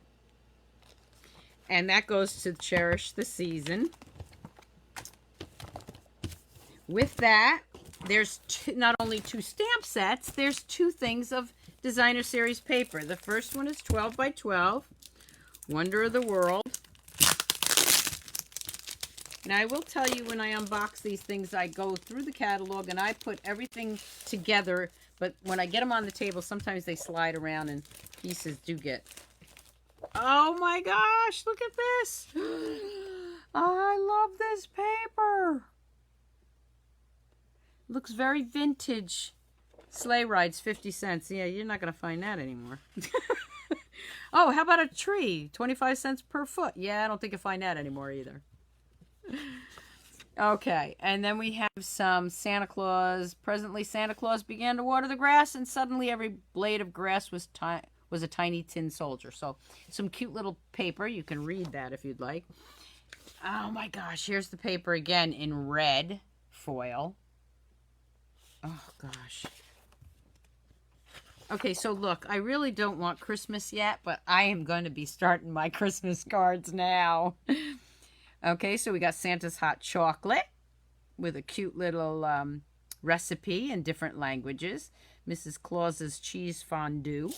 And that goes to Cherish the Season. With that, there's not only 2 stamp sets, there's 2 things of Designer Series paper. The first one is 12 by 12, Wonder of the World. Now, I will tell you, when I unbox these things, I go through the catalog and I put everything together. But when I get them on the table, sometimes they slide around and pieces do get... Oh my gosh, look at this. I love this paper. Looks very vintage. Sleigh rides, 50 cents. Yeah, you're not going to find that anymore. Oh, how about a tree? 25 cents per foot. Yeah, I don't think you'll find that anymore either. Okay, and then we have some Santa Claus. Presently, Santa Claus began to water the grass, and suddenly every blade of grass was a tiny tin soldier. So, some cute little paper. You can read that if you'd like. Oh my gosh, here's the paper again in red foil. Oh gosh. Okay, so look, I really don't want Christmas yet, but I am going to be starting my Christmas cards now. Okay, so we got Santa's Hot Chocolate with a cute little recipe in different languages. Mrs. Claus's Cheese Fondue.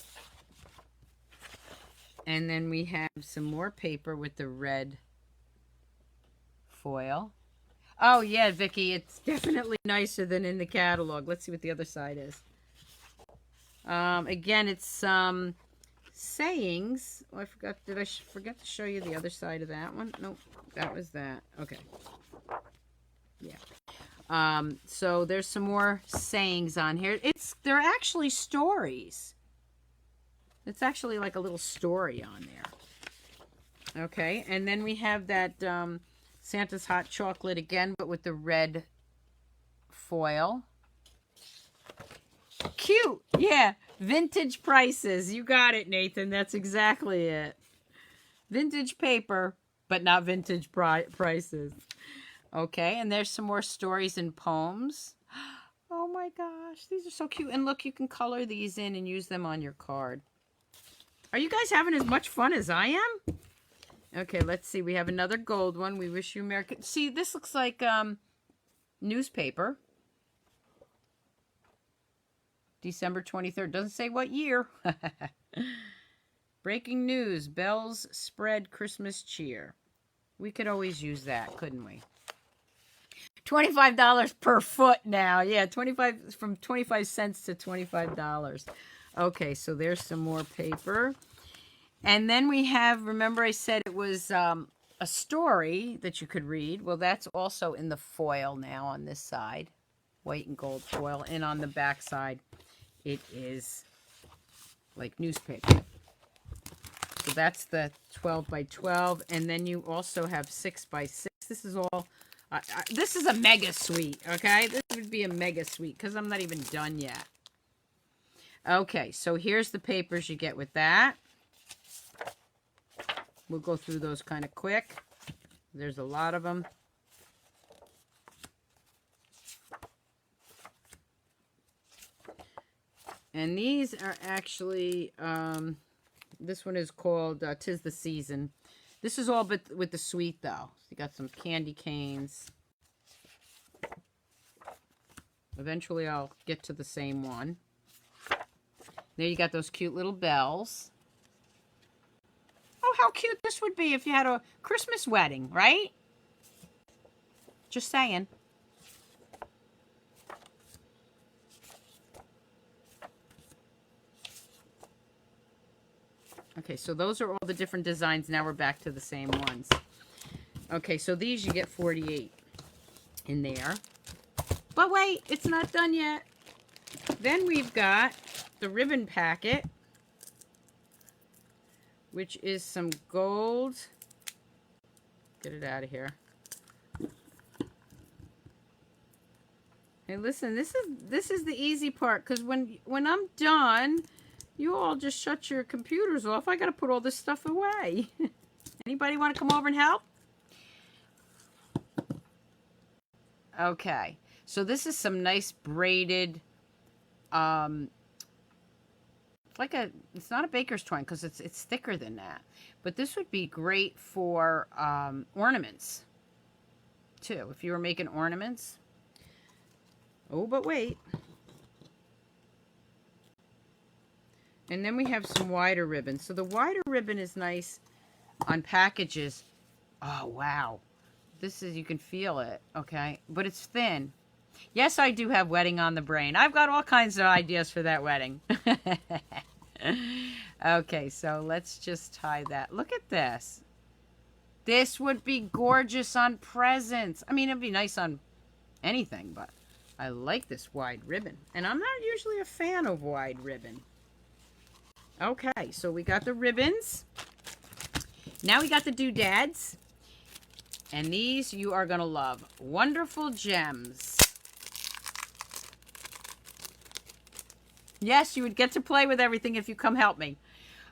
And then we have some more paper with the red foil. Oh, yeah, Vicky, it's definitely nicer than in the catalog. Let's see what the other side is. Again, it's some sayings. Oh, I forgot. Did I forget to show you the other side of that one? Nope, that was that. Okay. Yeah. So there's some more sayings on here. They're actually stories. It's actually like a little story on there. Okay, and then we have that Santa's Hot Chocolate again, but with the red foil. Cute. Yeah. Vintage prices. You got it, Nathan. That's exactly it. Vintage paper, but not vintage prices. Okay, and there's some more stories and poems. Oh my gosh, these are so cute. And look, you can color these in and use them on your card. Are you guys having as much fun as I am? Okay, let's see. We have another gold one. We wish you Merry Christmas. See, this looks like newspaper. December 23rd. Doesn't say what year. Breaking news. Bells spread Christmas cheer. We could always use that, couldn't we? $25 per foot now. Yeah, 25 from 25 cents to $25. Okay, so there's some more paper. And then we have, remember I said it was a story that you could read. Well, that's also in the foil now on this side. White and gold foil. And on the back side, it is like newspaper. So that's the 12 by 12. And then you also have 6 by 6. This is all, this is a mega suite, okay? This would be a mega suite because I'm not even done yet. Okay, so here's the papers you get with that. We'll go through those kind of quick. There's a lot of them. And these are actually, this one is called 'Tis the Season. This is all but with the sweet, though. So you got some candy canes. Eventually, I'll get to the same one. There you got those cute little bells. Oh, how cute this would be if you had a Christmas wedding, right? Just saying. Okay, so those are all the different designs. Now we're back to the same ones. Okay, so these you get 48 in there. But wait, it's not done yet. Then we've got the ribbon packet, which is some gold. Get it out of here. Hey, listen, this is the easy part, because when I'm done, you all just shut your computers off. I got to put all this stuff away. Anybody want to come over and help? Okay, so this is some nice braided, it's not a baker's twine because it's thicker than that. But this would be great for ornaments, too, if you were making ornaments. Oh, but wait. And then we have some wider ribbon. So the wider ribbon is nice on packages. Oh, wow. This is, you can feel it, okay? But it's thin. Yes, I do have wedding on the brain. I've got all kinds of ideas for that wedding. Okay, so let's just tie that. Look at this. This would be gorgeous on presents. I mean, it'd be nice on anything, but I like this wide ribbon. And I'm not usually a fan of wide ribbon. Okay, so we got the ribbons. Now we got the doodads. And these you are going to love. Wonderful gems. Yes, you would get to play with everything if you come help me.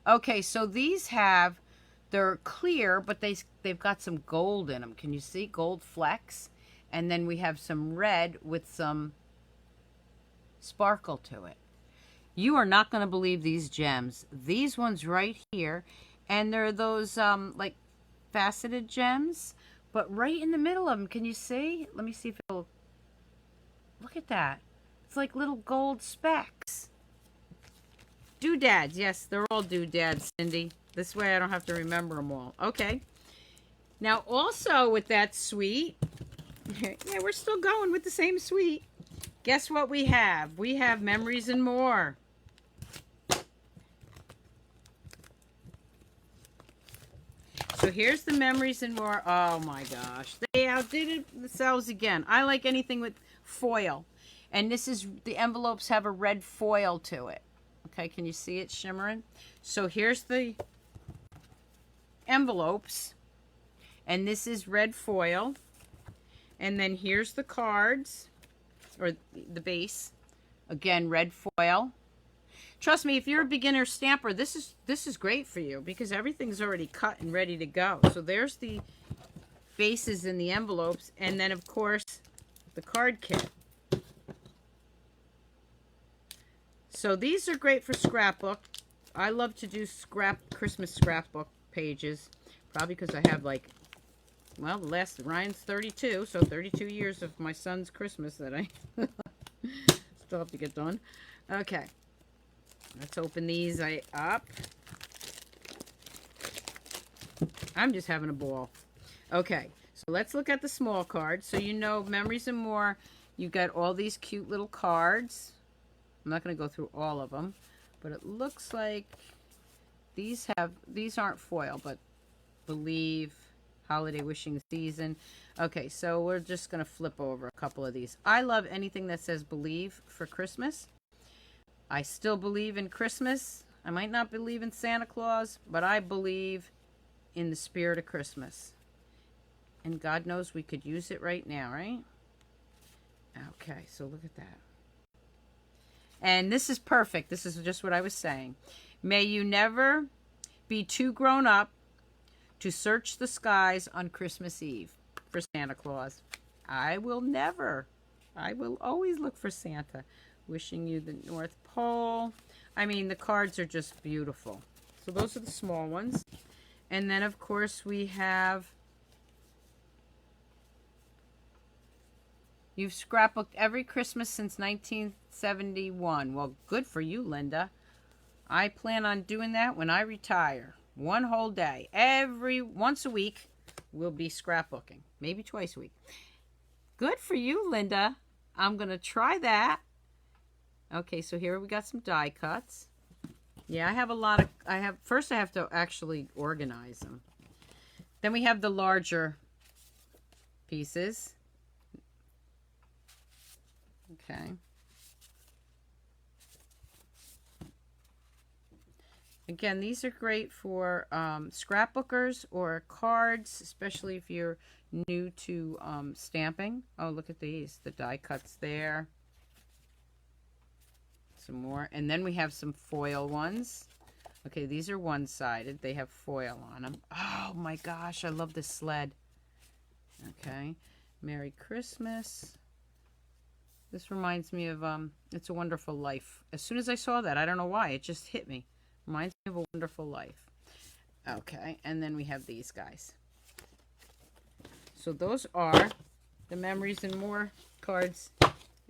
Okay, so these have, they're clear, but they've got some gold in them. Can you see? Gold flecks. And then we have some red with some sparkle to it. You are not going to believe these gems. These ones right here, and they're those like faceted gems, but right in the middle of them, can you see? Let me see if it'll, look at that. It's like little gold specks. Doodads, yes, they're all doodads, Cindy. This way I don't have to remember them all. Okay. Now also with that suite, yeah, we're still going with the same suite. Guess what we have? We have Memories and More. So here's the Memories and More. Oh my gosh. They outdid it themselves again. I like anything with foil. And this is, the envelopes have a red foil to it. Okay, can you see it shimmering? So here's the envelopes. And this is red foil. And then here's the cards, or the base. Again, red foil. Trust me, if you're a beginner stamper, this is great for you because everything's already cut and ready to go. So there's the bases in the envelopes, and then of course the card kit. So these are great for scrapbook. I love to do Christmas scrapbook pages, probably because I have like, well, Ryan's 32, so 32 years of my son's Christmas that I still have to get done. Okay, let's open these up. I'm just having a ball. Okay, so let's look at the small cards. So you know, Memories and More, you got all these cute little cards. I'm not going to go through all of them, but it looks like these aren't foil, but Believe, Holiday Wishing Season. Okay, so we're just going to flip over a couple of these. I love anything that says Believe for Christmas. I still believe in Christmas. I might not believe in Santa Claus, but I believe in the spirit of Christmas. And God knows we could use it right now, right? Okay, so look at that. And this is perfect. This is just what I was saying. May you never be too grown up to search the skies on Christmas Eve for Santa Claus. I will always look for Santa. Wishing you the North Pole. I mean, the cards are just beautiful. So those are the small ones. And then, of course, we have... You've scrapbooked every Christmas since 1971. Well, good for you, Linda. I plan on doing that when I retire. One whole day. Once a week, we'll be scrapbooking. Maybe twice a week. Good for you, Linda. I'm going to try that. Okay, so here we got some die cuts. Yeah, I have a lot of... First, I have to actually organize them. Then we have the larger pieces. Okay. Again, these are great for scrapbookers or cards, especially if you're new to stamping. Oh, look at these. The die cuts there. Some more. And then we have some foil ones. Okay, these are one-sided. They have foil on them. Oh, my gosh. I love this sled. Okay. Merry Christmas. This reminds me of It's a Wonderful Life. As soon as I saw that, I don't know why, it just hit me. Reminds me of A Wonderful Life. Okay, and then we have these guys. So those are the Memories and More cards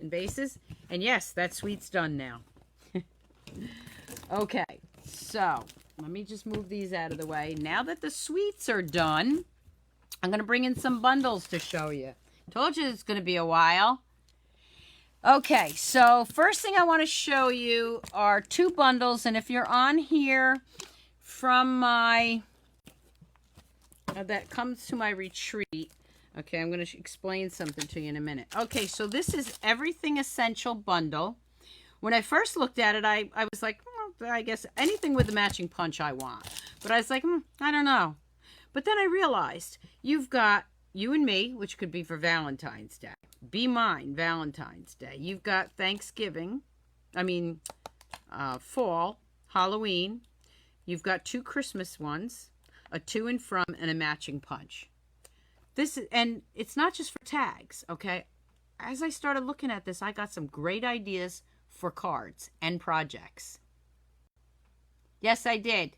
and bases. And yes, that suite's done now. Okay, so let me just move these out of the way. Now that the suites are done, I'm going to bring in some bundles to show you. Told you it's going to be a while. Okay, so first thing I want to show you are two bundles, and if you're on here from my, that comes to my retreat, okay, I'm going to explain something to you in a minute. Okay, so this is Everything Essential Bundle. When I first looked at it, I was like, well, I guess anything with the matching punch I want. But I was like, I don't know. But then I realized you've got You and Me, which could be for Valentine's Day. Be Mine, Valentine's Day. You've got Thanksgiving, fall, Halloween. You've got two Christmas ones, a to and from, and a matching punch. And it's not just for tags, okay? As I started looking at this, I got some great ideas for cards and projects. Yes, I did,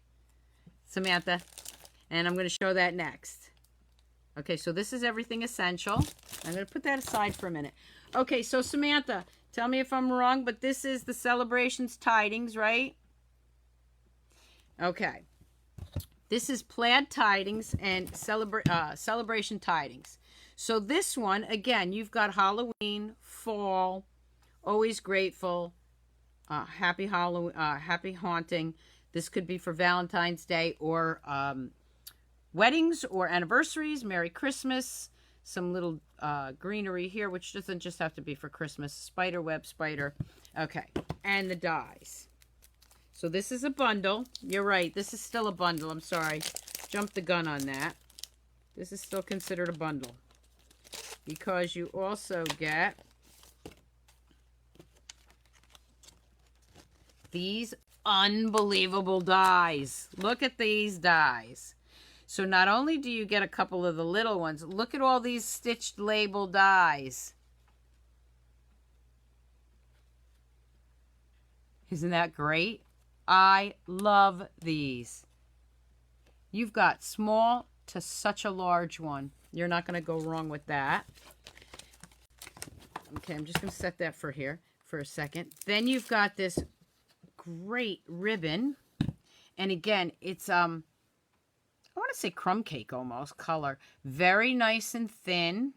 Samantha. And I'm going to show that next. Okay, so this is Everything Essential. I'm going to put that aside for a minute. Okay, so Samantha, tell me if I'm wrong, but this is the Celebrations Tidings, right? Okay. This is Plaid Tidings and Celebration Tidings. So this one, again, you've got Halloween, fall, Always Grateful, Happy Halloween, Happy Haunting. This could be for Valentine's Day or weddings or anniversaries, Merry Christmas, some little greenery here, which doesn't just have to be for Christmas, spider web, spider. Okay, and the dies. So this is a bundle. You're right, this is still a bundle. I'm sorry, jumped the gun on that. This is still considered a bundle because you also get these unbelievable dies. Look at these dies. So not only do you get a couple of the little ones, look at all these stitched label dies. Isn't that great? I love these. You've got small to such a large one. You're not going to go wrong with that. Okay, I'm just going to set that for here for a second. Then you've got this great ribbon. And again, it's I want to say crumb cake almost color. Very nice and thin.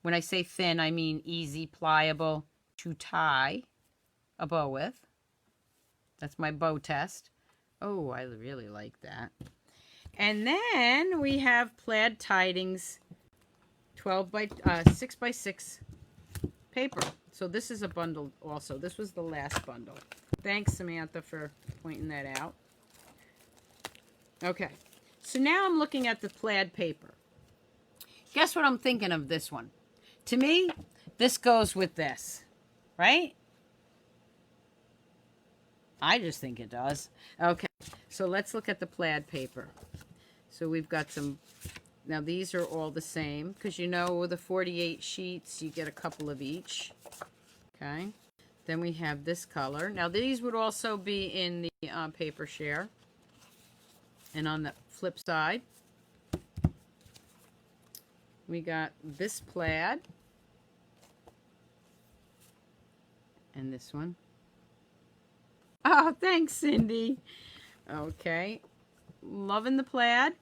When I say thin, I mean easy, pliable to tie a bow with. That's my bow test. Oh, I really like that. And then we have plaid tidings 6 by 6 paper. So this is a bundle also. This was the last bundle. Thanks, Samantha, for pointing that out. Okay, so now I'm looking at the plaid paper. Guess what I'm thinking of this one? To me, this goes with this, right? I just think it does. Okay, so let's look at the plaid paper. So we've got some, now these are all the same, because you know with the 48 sheets, you get a couple of each. Okay, then we have this color. Now these would also be in the paper share. And on the flip side, we got this plaid. And this one. Oh, thanks, Cindy. Okay. Loving the plaid.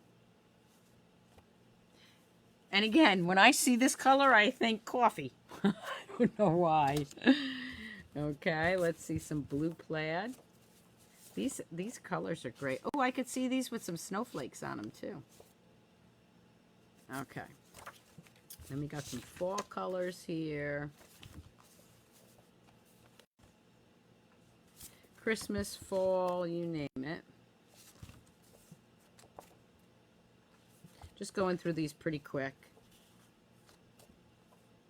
And again, when I see this color, I think coffee. I don't know why. Okay, let's see some blue plaid. These colors are great. Oh, I could see these with some snowflakes on them, too. Okay. Then we got some fall colors here. Christmas, fall, you name it. Just going through these pretty quick.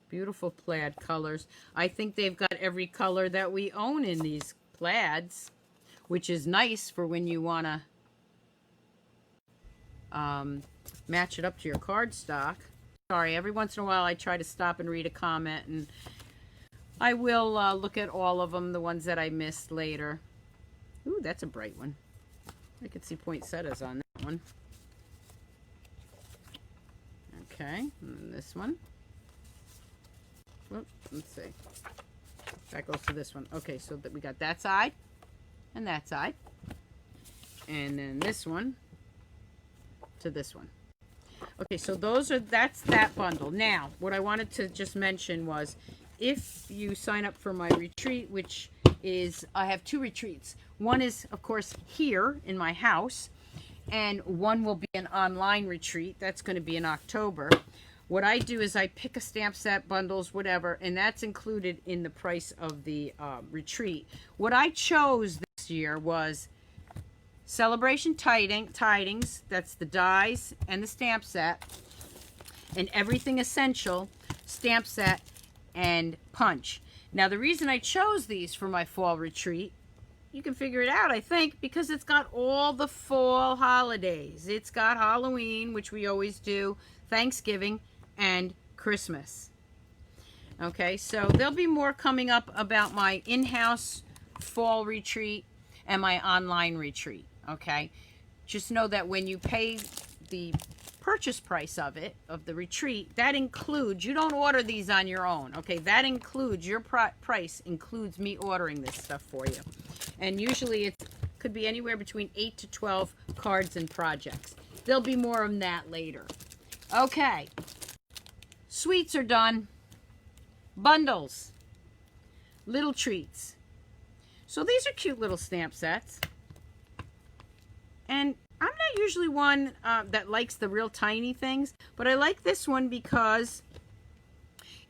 Beautiful plaid colors. I think they've got every color that we own in these plaids, which is nice for when you want to match it up to your cardstock. Sorry, every once in a while I try to stop and read a comment, and I will look at all of them, the ones that I missed later. Ooh, that's a bright one. I could see poinsettias on that one. Okay, and then this one. Whoop, let's see. That goes to this one. Okay, so that we got that side and that side. And then this one to this one. Okay, so that's that bundle. Now, what I wanted to just mention was, if you sign up for my retreat, which is, I have 2 retreats. One is, of course, here in my house, and one will be an online retreat. That's going to be in October. What I do is I pick a stamp set, bundles, whatever, and that's included in the price of the retreat. What I chose this year was Celebration Tidings, that's the dies and the stamp set, and Everything Essential stamp set and punch. Now, the reason I chose these for my fall retreat, you can figure it out, I think, because it's got all the fall holidays. It's got Halloween, which we always do, Thanksgiving, and Christmas. Okay, so there'll be more coming up about my in-house fall retreat and my online retreat. Okay, just know that when you pay the purchase price of the retreat, that includes, you don't order these on your own. Okay, that includes, your price includes me ordering this stuff for you. And usually it could be anywhere between 8 to 12 cards and projects. There'll be more on that later. Okay, sweets are done. Bundles, little treats. So these are cute little stamp sets. And I'm not usually one that likes the real tiny things, but I like this one because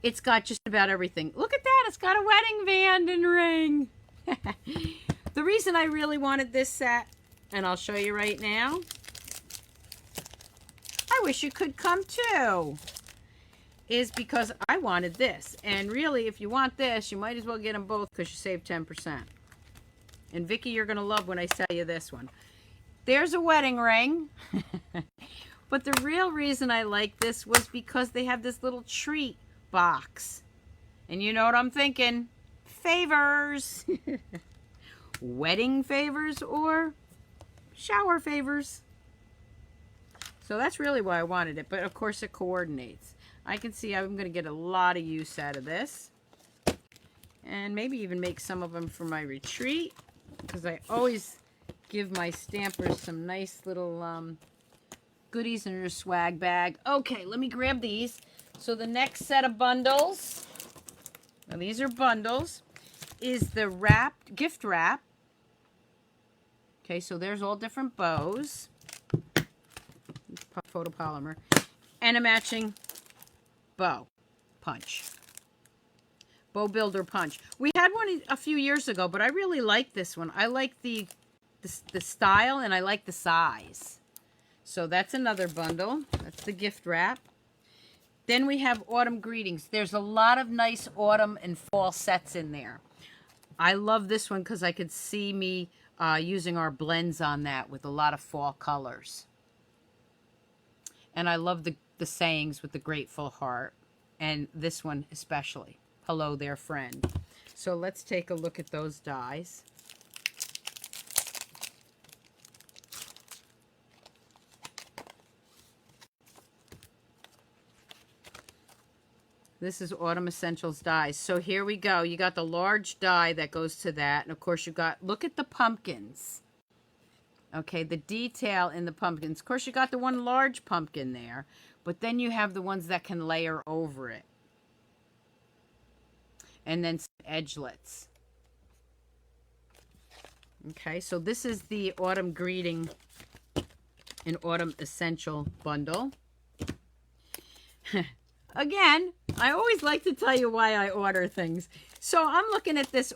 it's got just about everything. Look at that, it's got a wedding band and ring. The reason I really wanted this set, and I'll show you right now, I wish you could come too, is because I wanted this. And really, if you want this, you might as well get them both because you save 10%. And Vicky, you're going to love when I tell you this one. There's a wedding ring. But the real reason I like this was because they have this little treat box. And you know what I'm thinking? Favors. Wedding favors or shower favors. So that's really why I wanted it. But of course it coordinates. I can see I'm going to get a lot of use out of this. And maybe even make some of them for my retreat. Because I always give my stampers some nice little goodies in their swag bag. Okay, let me grab these. So the next set of bundles, now these are bundles, is the gift wrap. Okay, so there's all different bows. Photopolymer. And a matching bow punch. Bow builder punch. We had one a few years ago, but I really like this one. I like the style and I like the size. So that's another bundle. That's the gift wrap. Then we have autumn greetings. There's a lot of nice autumn and fall sets in there. I love this one because I could see me using our blends on that with a lot of fall colors. And I love the sayings with the grateful heart. And this one especially. Hello there, friend. So let's take a look at those dies. This is Autumn Essentials dies. So here we go. You got the large die that goes to that. And of course you got, look at the pumpkins. Okay, the detail in the pumpkins. Of course you got the one large pumpkin there. But then you have the ones that can layer over it. And then some edgelets. Okay, so this is the Autumn Greeting and Autumn Essential bundle. Again, I always like to tell you why I order things. So I'm looking at this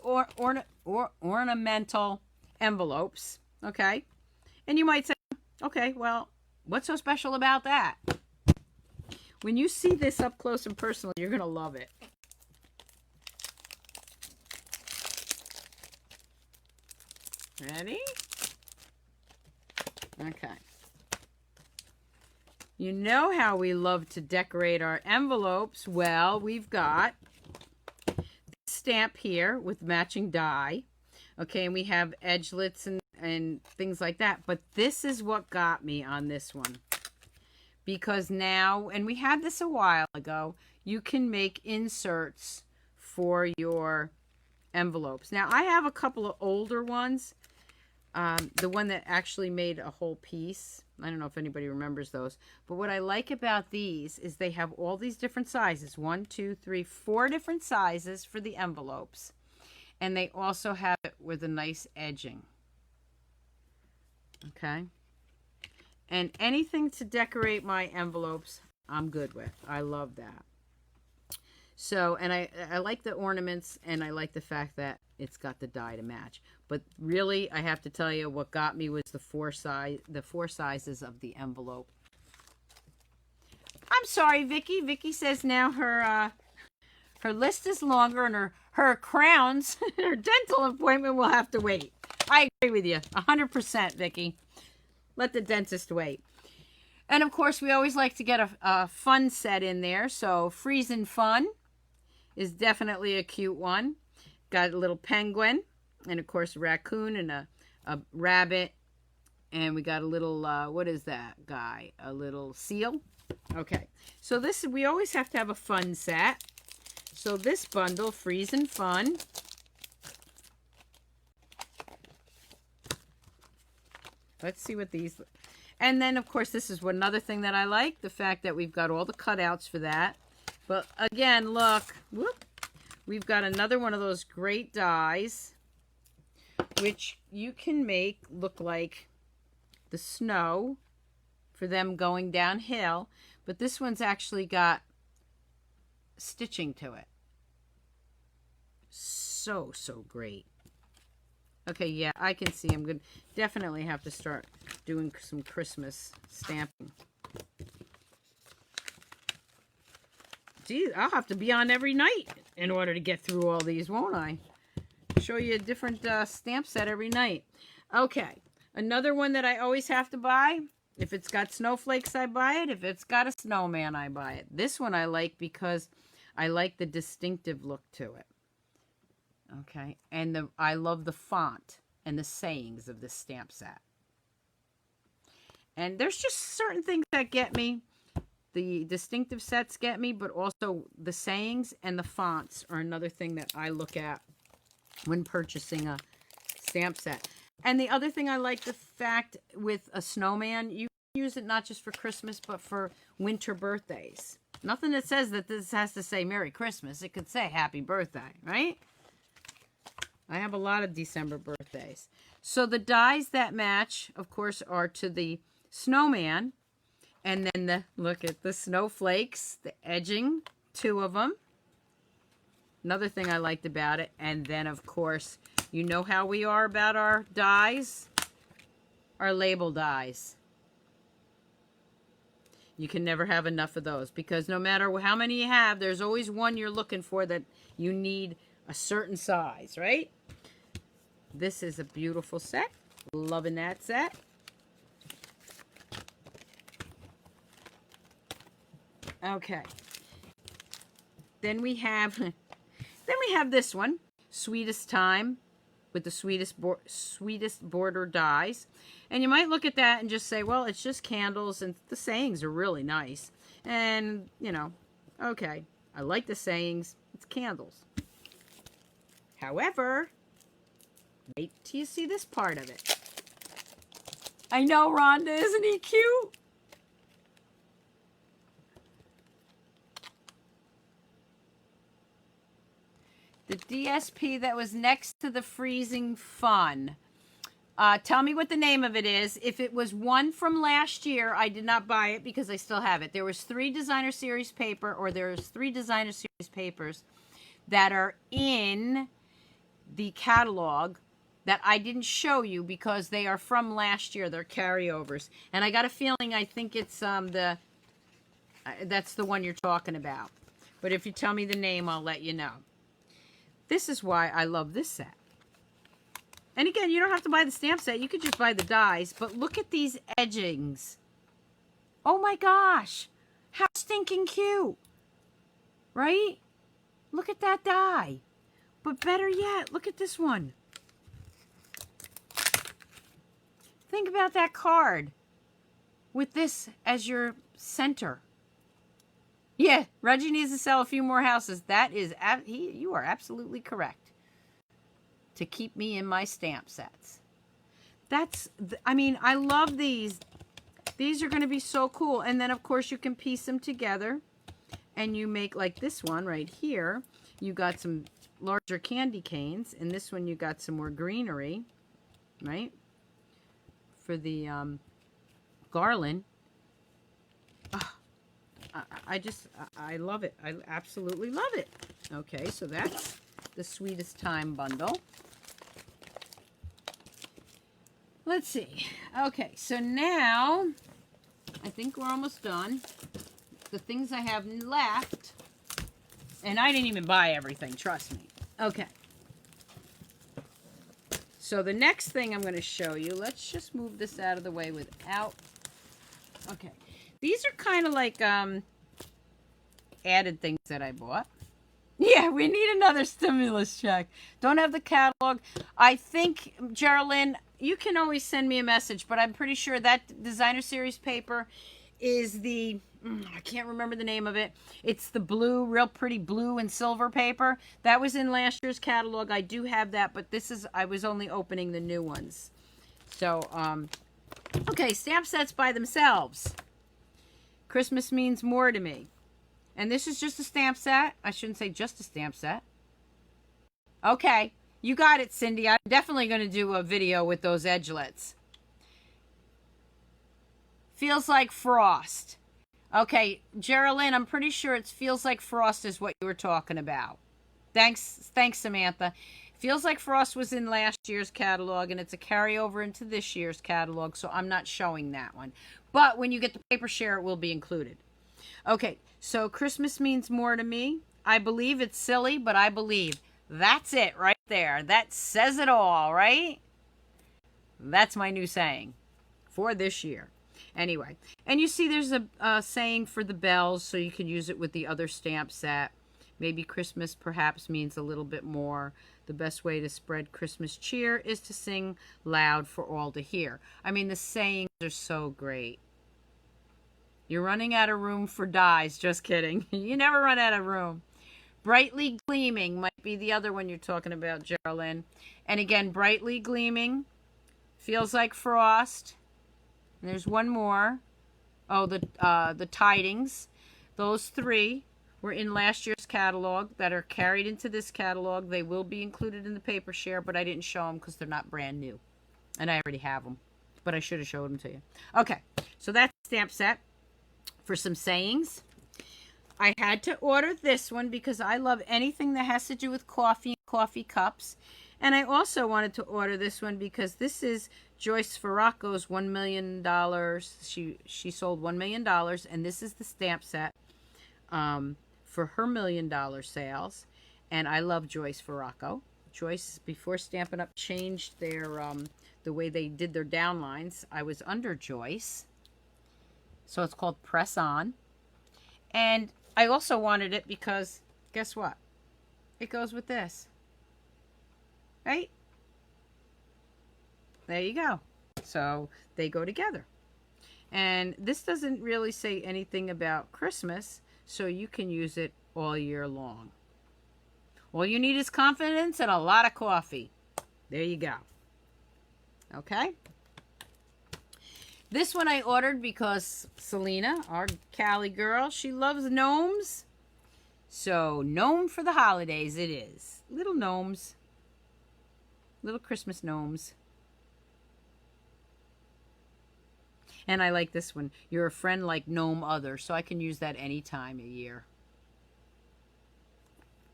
ornamental envelopes, okay? And you might say, okay, well, what's so special about that? When you see this up close and personal, you're going to love it. Ready? Okay. You know how we love to decorate our envelopes. Well, we've got this stamp here with matching die. Okay, and we have edgelets and things like that. But this is what got me on this one. Because now, and we had this a while ago, you can make inserts for your envelopes. Now, I have a couple of older ones. The one that actually made a whole piece. I don't know if anybody remembers those. But what I like about these is they have all these different sizes. 1, 2, 3, 4 different sizes for the envelopes. And they also have it with a nice edging. Okay. And anything to decorate my envelopes, I'm good with. I love that. So, and I like the ornaments, and I like the fact that it's got the die to match. But really, I have to tell you, what got me was the four sizes of the envelope. I'm sorry, Vicky. Vicky says now her list is longer, and her crowns, her dental appointment will have to wait. I agree with you, 100%, Vicky. Let the dentist wait. And of course, we always like to get a fun set in there. So, Freezin' Fun is definitely a cute one. Got a little penguin, and of course a raccoon and a rabbit, and we got a little what is that guy? A little seal. Okay, so this, we always have to have a fun set. So this bundle, Freezin' Fun, let's see what these. And then of course this is another thing that I like, the fact that we've got all the cutouts for that. But again, look, whoop, we've got another one of those great dies, which you can make look like the snow for them going downhill. But this one's actually got stitching to it. So great. Okay, yeah, I can see. I'm going to definitely have to start doing some Christmas stamping. Geez, I'll have to be on every night in order to get through all these, won't I? show you a different stamp set every night. Okay, another one that I always have to buy. If it's got snowflakes, I buy it. If it's got a snowman, I buy it. This one I like because I like the distinctive look to it. Okay, and I love the font and the sayings of this stamp set. And there's just certain things that get me. The distinctive sets get me, but also the sayings and the fonts are another thing that I look at when purchasing a stamp set. And the other thing I like the fact with a snowman, you can use it not just for Christmas, but for winter birthdays. Nothing that says that this has to say Merry Christmas. It could say Happy Birthday, right? I have a lot of December birthdays. So the dies that match, of course, are to the snowman. And then look at the snowflakes, the edging, 2 of them. Another thing I liked about it. And then, of course, you know how we are about our dies, our label dies. You can never have enough of those because no matter how many you have, there's always one you're looking for that you need a certain size, right? This is a beautiful set. Loving that set. Okay. Then we have this one, Sweetest Time, with the sweetest border dies. And you might look at that and just say, well, it's just candles, and the sayings are really nice. And, you know, okay, I like the sayings. It's candles. However, wait till you see this part of it. I know, Rhonda, isn't he cute? The DSP that was next to the Freezing Fun. Tell me what the name of it is. If it was one from last year, I did not buy it because I still have it. There was 3 designer series paper, or there's 3 designer series papers that are in the catalog that I didn't show you because they are from last year. They're carryovers. And I got a feeling, I think it's that's the one you're talking about. But if you tell me the name, I'll let you know. This is why I love this set. And again, you don't have to buy the stamp set. You could just buy the dies. But look at these edgings. Oh my gosh. How stinking cute. Right? Look at that die. But better yet, look at this one. Think about that card with this as your center. Yeah, Reggie needs to sell a few more houses. That is, you are absolutely correct. To keep me in my stamp sets. I mean, I love these. These are going to be so cool. And then, of course, you can piece them together. And you make, like this one right here. You got some larger candy canes. And this one, you got some more greenery. Right? For the garland. I love it. I absolutely love it. Okay, so that's the Sweetest Time bundle. Let's see. Okay, so now I think we're almost done. The things I have left, and I didn't even buy everything, trust me. Okay. So the next thing I'm going to show you, let's just move this out of the way without, okay. These are kind of like added things that I bought. Yeah, we need another stimulus check. Don't have the catalog. I think, Geraldine, you can always send me a message, but I'm pretty sure that designer series paper is the, I can't remember the name of it. It's the blue, real pretty blue and silver paper. That was in last year's catalog. I do have that, but this is, I was only opening the new ones. So, okay, stamp sets by themselves. Christmas means more to me. And this is just a stamp set. I shouldn't say just a stamp set. Okay, you got it, Cindy. I'm definitely going to do a video with those edgelets. Feels like frost. Okay, Geraldine, I'm pretty sure it feels like frost is what you were talking about. Thanks, Samantha. Feels like frost was in last year's catalog, and it's a carryover into this year's catalog, so I'm not showing that one. But when you get the paper share, it will be included. Okay, so Christmas means more to me. I believe it's silly, but I believe. That's it, right? there. That says it all, right? That's my new saying for this year. Anyway, and you see there's a saying for the bells, so you can use it with the other stamp set. Maybe Christmas perhaps means a little bit more. The best way to spread Christmas cheer is to sing loud for all to hear. I mean, the sayings are so great. You're running out of room for dies. Just kidding. You never run out of room. Brightly gleaming might be the other one you're talking about, Geraldine. And again, brightly gleaming feels like frost. And there's one more. Oh, the tidings. Those three were in last year's catalog that are carried into this catalog. They will be included in the paper share, but I didn't show them because they're not brand new. And I already have them, but I should have showed them to you. Okay, so that's the stamp set for some sayings. I had to order this one because I love anything that has to do with coffee and coffee cups. And I also wanted to order this one because this is Joyce Farraco's $1 million. She sold $1 million, and this is the stamp set for her $1 million sales. And I love Joyce Farraco. Joyce, before Stampin' Up! Changed their the way they did their downlines, I was under Joyce. So it's called Press On. And I also wanted it because, guess what? It goes with this. Right? There you go. So they go together. And this doesn't really say anything about Christmas, so you can use it all year long. All you need is confidence and a lot of coffee. There you go. Okay? This one I ordered because Selena, our Cali girl, she loves gnomes. So, gnome for the holidays it is. Little gnomes. Little Christmas gnomes. And I like this one. You're a friend like gnome other. So I can use that any time of year.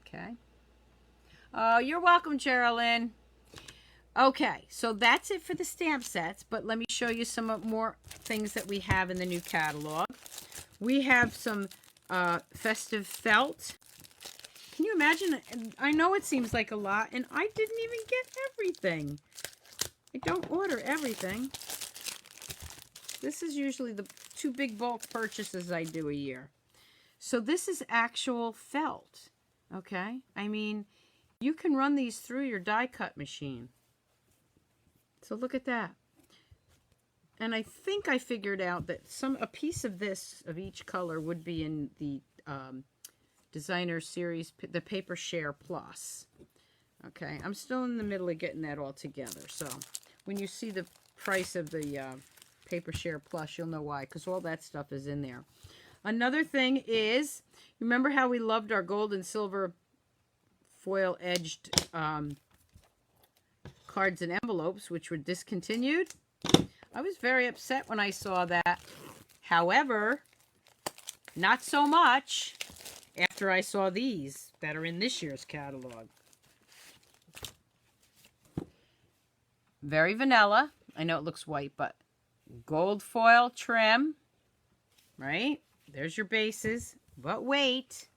Okay. Oh, you're welcome, Geraldine. Okay, so that's it for the stamp sets. But let me show you some more things that we have in the new catalog. We have some festive felt. Can you imagine? I know it seems like a lot, and I didn't even get everything. I don't order everything. This is usually the 2 big bulk purchases I do a year. So this is actual felt, okay? I mean, you can run these through your die cut machine. So look at that. And I think I figured out that a piece of this, of each color, would be in the Designer Series, the Paper Share Plus. Okay, I'm still in the middle of getting that all together. So when you see the price of the Paper Share Plus, you'll know why, because all that stuff is in there. Another thing is, remember how we loved our gold and silver foil edged cards and envelopes, which were discontinued? I was very upset when I saw that. However, not so much after I saw these that are in this year's catalog. Very vanilla. I know it looks white, but gold foil trim, right? There's your bases. But wait,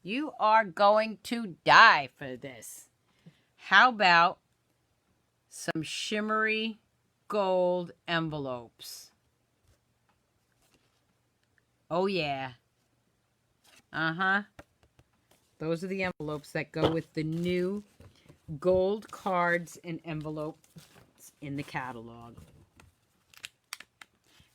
you are going to die for this. How about some shimmery gold envelopes? Oh, yeah. Those are the envelopes that go with the new gold cards and envelopes in the catalog.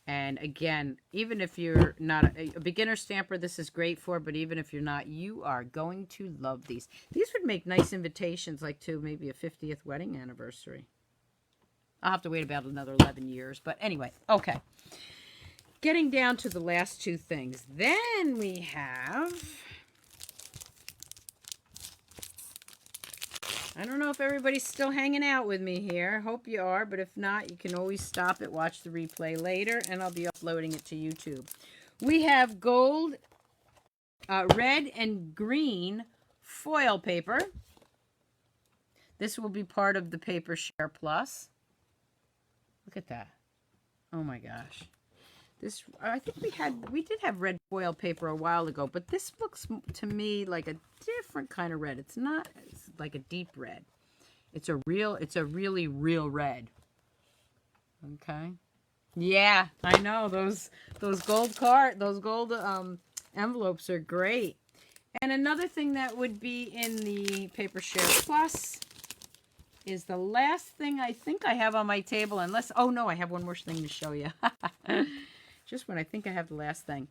And again, even if you're not a beginner stamper, this is great for, but even if you're not, you are going to love these. These would make nice invitations, like to maybe a 50th wedding anniversary. I'll have to wait about another 11 years, but anyway, okay. Getting down to the last 2 things. Then we have, I don't know if everybody's still hanging out with me here. Hope you are, but if not, you can always stop it, watch the replay later, and I'll be uploading it to YouTube. We have gold, red, and green foil paper. This will be part of the Paper Share Plus. Look at that. Oh my gosh. This, I think we did have red foil paper a while ago, but this looks to me like a different kind of red. It's not, it's like a deep red. It's a really real red. Okay. Yeah, I know those gold envelopes are great. And another thing that would be in the Paper Share Plus is the last thing I think I have on my table, unless, oh no, I have one more thing to show you. Just when I think I have the last thing.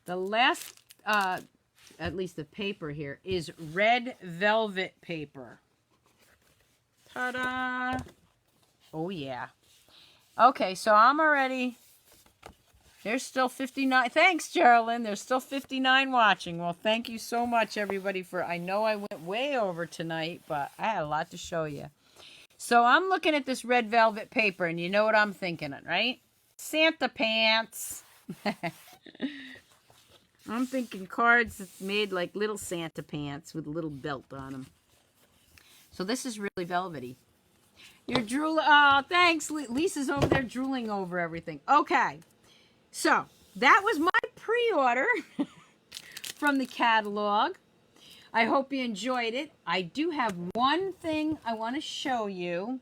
The last, at least the paper here, is red velvet paper. Ta-da! Oh yeah. Okay, so I'm already, there's still 59. Thanks, Geraldine. There's still 59 watching. Well, thank you so much, everybody, for, I know I went way over tonight, but I had a lot to show you. So I'm looking at this red velvet paper, and you know what I'm thinking, right? Santa pants. I'm thinking cards that's made like little Santa pants with a little belt on them. So this is really velvety. You're drooling. Oh, thanks. Lisa's over there drooling over everything. Okay. So that was my pre-order from the catalog. I hope you enjoyed it. I do have one thing I want to show you.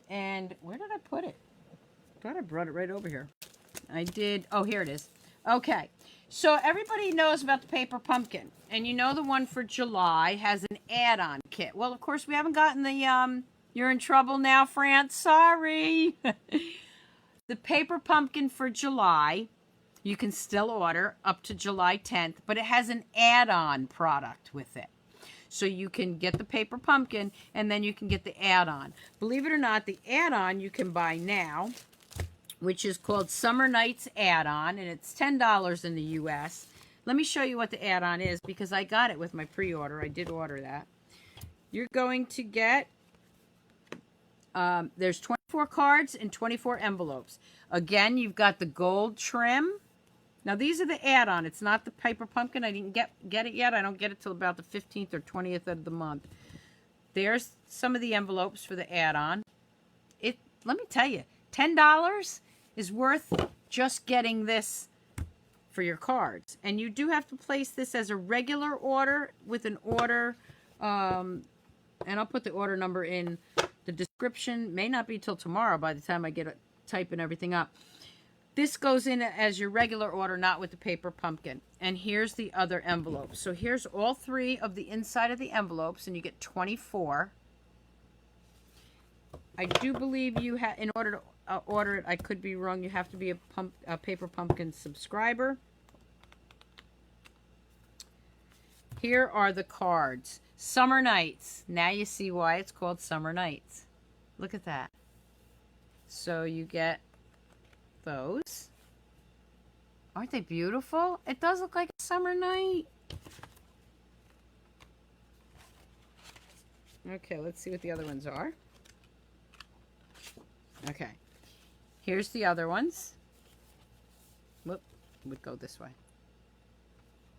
And where did I put it? I thought I brought it right over here. I did. Oh, here it is. Okay. So everybody knows about the paper pumpkin. And you know the one for July has an add-on kit. Well, of course, we haven't gotten the, you're in trouble now, France. Sorry. The paper pumpkin for July, you can still order up to July 10th, but it has an add-on product with it. So you can get the paper pumpkin, and then you can get the add-on. Believe it or not, the add-on you can buy now, which is called Summer Nights Add-on, and it's $10 in the U.S. Let me show you what the add-on is, because I got it with my pre-order. I did order that. You're going to get, there's 24 cards and 24 envelopes. Again, you've got the gold trim. Now, these are the add-on. It's not the paper pumpkin. I didn't get it yet. I don't get it till about the 15th or 20th of the month. There's some of the envelopes for the add-on. Let me tell you, $10 is worth just getting this for your cards. And you do have to place this as a regular order with an order, and I'll put the order number in the description. May not be till tomorrow by the time I get it typing everything up. This goes in as your regular order, not with the paper pumpkin. And here's the other envelope. So here's all three of the inside of the envelopes, and you get 24. I do believe you have, in order to order it, I could be wrong, you have to be a paper pumpkin subscriber. Here are the cards. Summer Nights. Now you see why it's called Summer Nights. Look at that. So you get those. Aren't they beautiful? It does look like a summer night. Okay, let's see what the other ones are. Okay. Here's the other ones. Whoop, would go this way.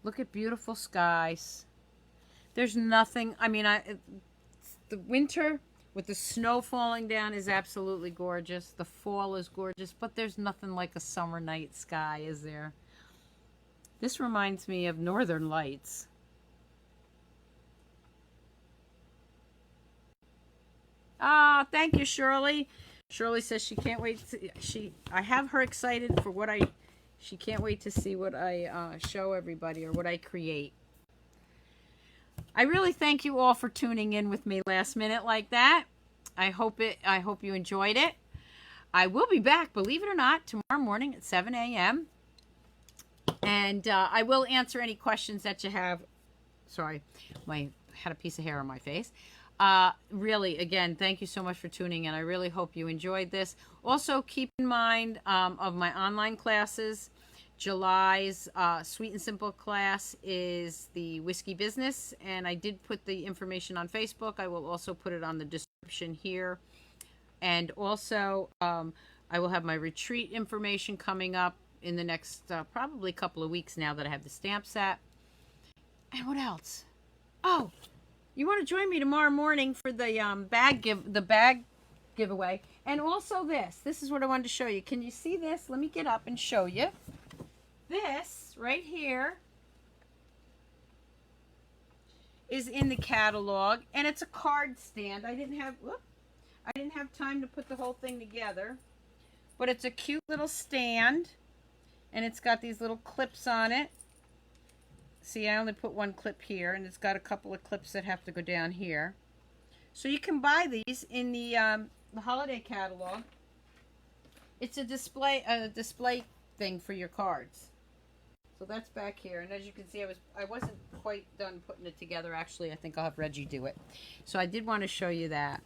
Look at beautiful skies. There's nothing, I mean, the winter with the snow falling down is absolutely gorgeous. The fall is gorgeous, but there's nothing like a summer night sky, is there? This reminds me of Northern Lights. Ah, thank you, Shirley. Shirley says she can't wait to, I have her excited for what she can't wait to see what I show everybody or what I create. I really thank you all for tuning in with me last minute like that. I hope you enjoyed it. I will be back, believe it or not, tomorrow morning at 7 a.m. And I will answer any questions that you have. Sorry, I had a piece of hair on my face. Really, again, thank you so much for tuning in. I really hope you enjoyed this. Also, keep in mind of my online classes. July's Sweet and Simple class is the whiskey business, and I did put the information on Facebook. I will also put it on the description here. And also, I will have my retreat information coming up in the next probably couple of weeks now that I have the stamp set. And what else? Oh, you want to join me tomorrow morning for the bag giveaway. And also this is what I wanted to show you. Can you see this? Let me get up and show you. This right here is in the catalog, and it's a card stand. I didn't have time to put the whole thing together, but it's a cute little stand, and it's got these little clips on it. See, I only put one clip here, and it's got a couple of clips that have to go down here. So you can buy these in the holiday catalog. It's a display thing for your cards. So that's back here, and as you can see, I wasn't quite done putting it together. Actually, I think I'll have Reggie do it. So I did want to show you that.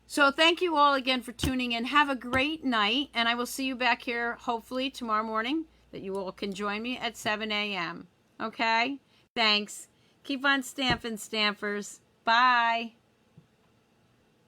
So thank you all again for tuning in. Have a great night, and I will see you back here hopefully tomorrow morning, that you all can join me at 7 a.m. Okay? Thanks. Keep on stamping, stampers. Bye.